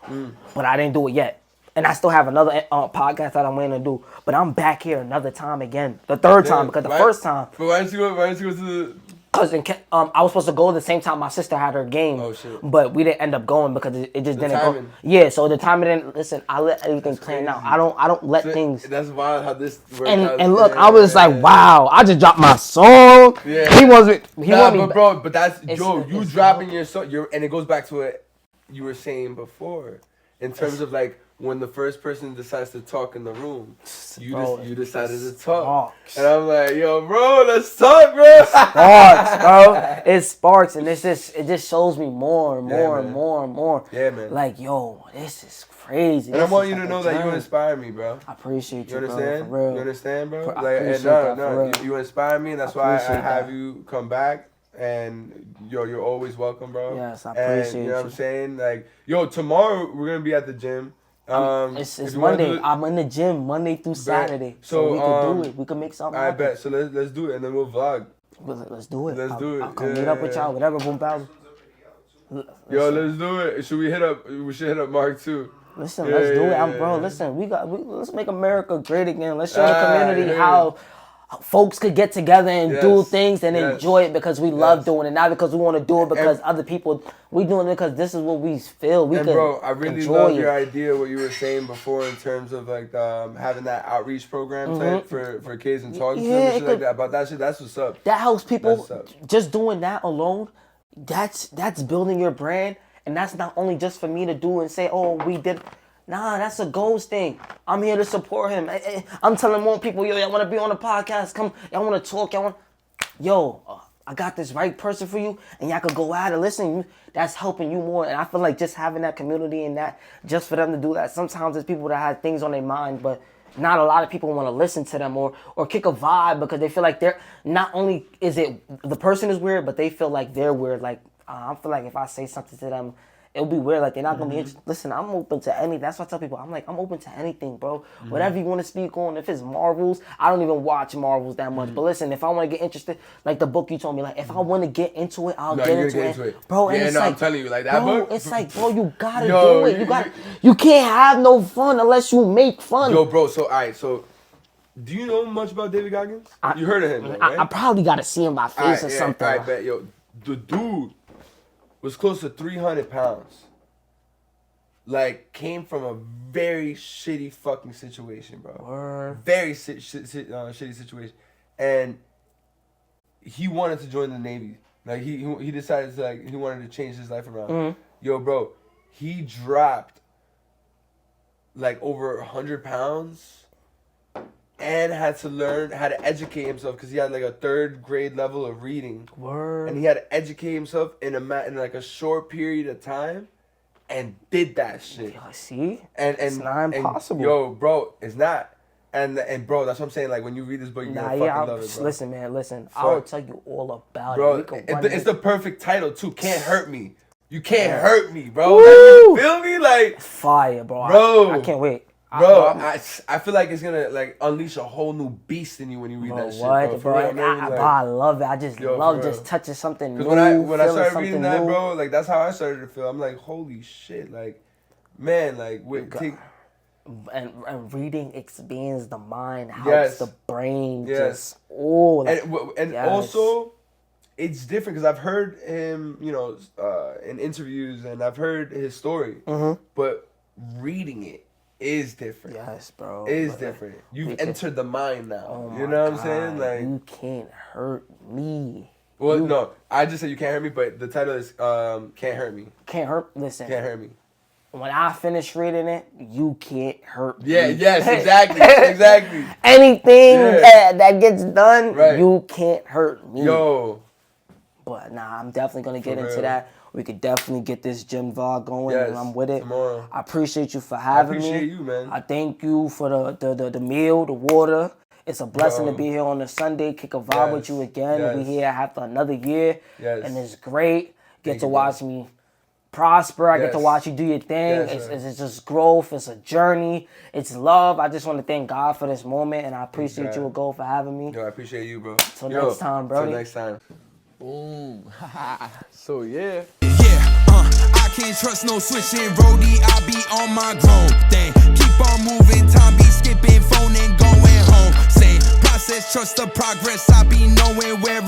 but I didn't do it yet. And I still have another podcast that I'm waiting to do. But I'm back here another time again. The third time, because the first time. But why didn't you go to the... Because I was supposed to go the same time my sister had her game. Oh, shit. But we didn't end up going because it just didn't timing. go. Yeah, so the timing didn't... Listen, I let everything plan out. I don't let things... That's wild how this works out. And look, I was like, wow, I just dropped my song. Yeah. He want me... But that's... Joe, you dropping your song... And it goes back to what you were saying before. In terms of like... When the first person decides to talk in the room, you decided to talk. And I'm like, yo, bro, let's talk, bro. Sparks, bro. It sparks, and it just shows me more and more. Yeah, man. Like, yo, this is crazy. And I want you to know that you inspire me, bro. I appreciate you, understand? bro. For real. You understand, bro? I appreciate that, for real. You inspire me, and that's why I have you come back. And you're always welcome, bro. Yes, I appreciate you. You know what I'm saying? Like, yo, tomorrow we're gonna be at the gym. It's Monday. I'm in the gym Monday through Saturday. So we can do it. We can make something happen. I bet. So let's do it, and then we'll vlog. Let's do it. Let's do it. I'll come meet up with y'all. Whatever. Boom, pow. Yo, let's do it. We should hit up Mark too. Listen, let's do it. Bro, listen, let's make America great again. Let's show the community how folks could get together and do things and enjoy it because we love doing it, not because we want to do it because other people. We doing it because this is what we feel. We can bro, I really love your idea, what you were saying before in terms of like having that outreach program type for kids and talking to them and shit like that about that shit. That's what's up. That helps people. Just doing that alone, that's building your brand, and that's not only just for me to do and say, oh, we did. Nah, that's a goals thing. I'm here to support him. I'm telling more people, yo, y'all want to be on the podcast? Come, y'all want to talk? I got this right person for you, and y'all could go out and listen. That's helping you more, and I feel like just having that community and that, just for them to do that. Sometimes there's people that have things on their mind, but not a lot of people want to listen to them or kick a vibe because they feel like they're, not only is it the person is weird, but they feel like they're weird. Like, I feel like if I say something to them, it'll be weird. Like, they're not going to be interested. Listen, I'm open to anything. That's what I tell people. I'm open to anything, bro. Whatever you want to speak on. If it's Marvels, I don't even watch Marvels that much. But listen, if I want to get interested, like the book you told me, like, if I want to get into it, I'll get into it. Bro, and it's I'm telling you, like that book. It's like, bro, you got to do it. You can't have no fun unless you make fun. Yo, bro, so, all right, so, do you know much about David Goggins? You heard of him, right? I probably got to see him by face or something. I bet, yo, the dude was close to 300 pounds. Like, came from a very shitty fucking situation, bro. Very shitty situation. And he wanted to join the Navy. Like, he decided to, like, he wanted to change his life around. Yo, bro, he dropped, like, over 100 pounds and had to learn how to educate himself because he had, like, a 3rd grade level of reading. And he had to educate himself in like, a short period of time. And did that shit. See? And it's not impossible. Yo, bro, it's not. And bro, that's what I'm saying. Like, when you read this book, you're gonna fucking love it, bro. Listen, man, listen. I'll tell you all about it. Bro, it's the perfect title, too. Can't Hurt Me. You can't hurt me, bro. Like, you feel me? Like, fire, bro. I can't wait. Bro, I feel like it's gonna like unleash a whole new beast in you when you read that shit, bro. I love it. I just love just touching something new. When I started reading that, bro, like that's how I started to feel. I'm like, holy shit, like, man, like, and reading expands the mind, helps the brain. Also, it's different because I've heard him, in interviews, and I've heard his story, but reading it is different. Yes, bro. Is different. You've entered the mind now. You know what I'm saying? Like, you can't hurt me. Well, no, I just said you can't hurt me, but the title is Can't Hurt Me. Listen. Can't hurt me. When I finish reading it, you can't hurt me. Yes, exactly. Anything that gets done, you can't hurt me. Yo. But nah, I'm definitely gonna get into that. We could definitely get this gym vlog going, and I'm with it. Tomorrow. I appreciate you for having me. I appreciate you, man. I thank you for the meal, the water. It's a blessing to be here on a Sunday, kick a vibe with you again. We here after another year, and it's great. Get to watch me prosper. I get to watch you do your thing. It's just growth. It's a journey. It's love. I just want to thank God for this moment, and I appreciate you, Ago, for having me. Yo, I appreciate you, bro. Till next time, bro. Till next time. Boom. So, I can't trust no switching roadie. I be on my grown thing. Keep on moving, time be skipping, phone and going home. Same process, trust the progress. I be knowing where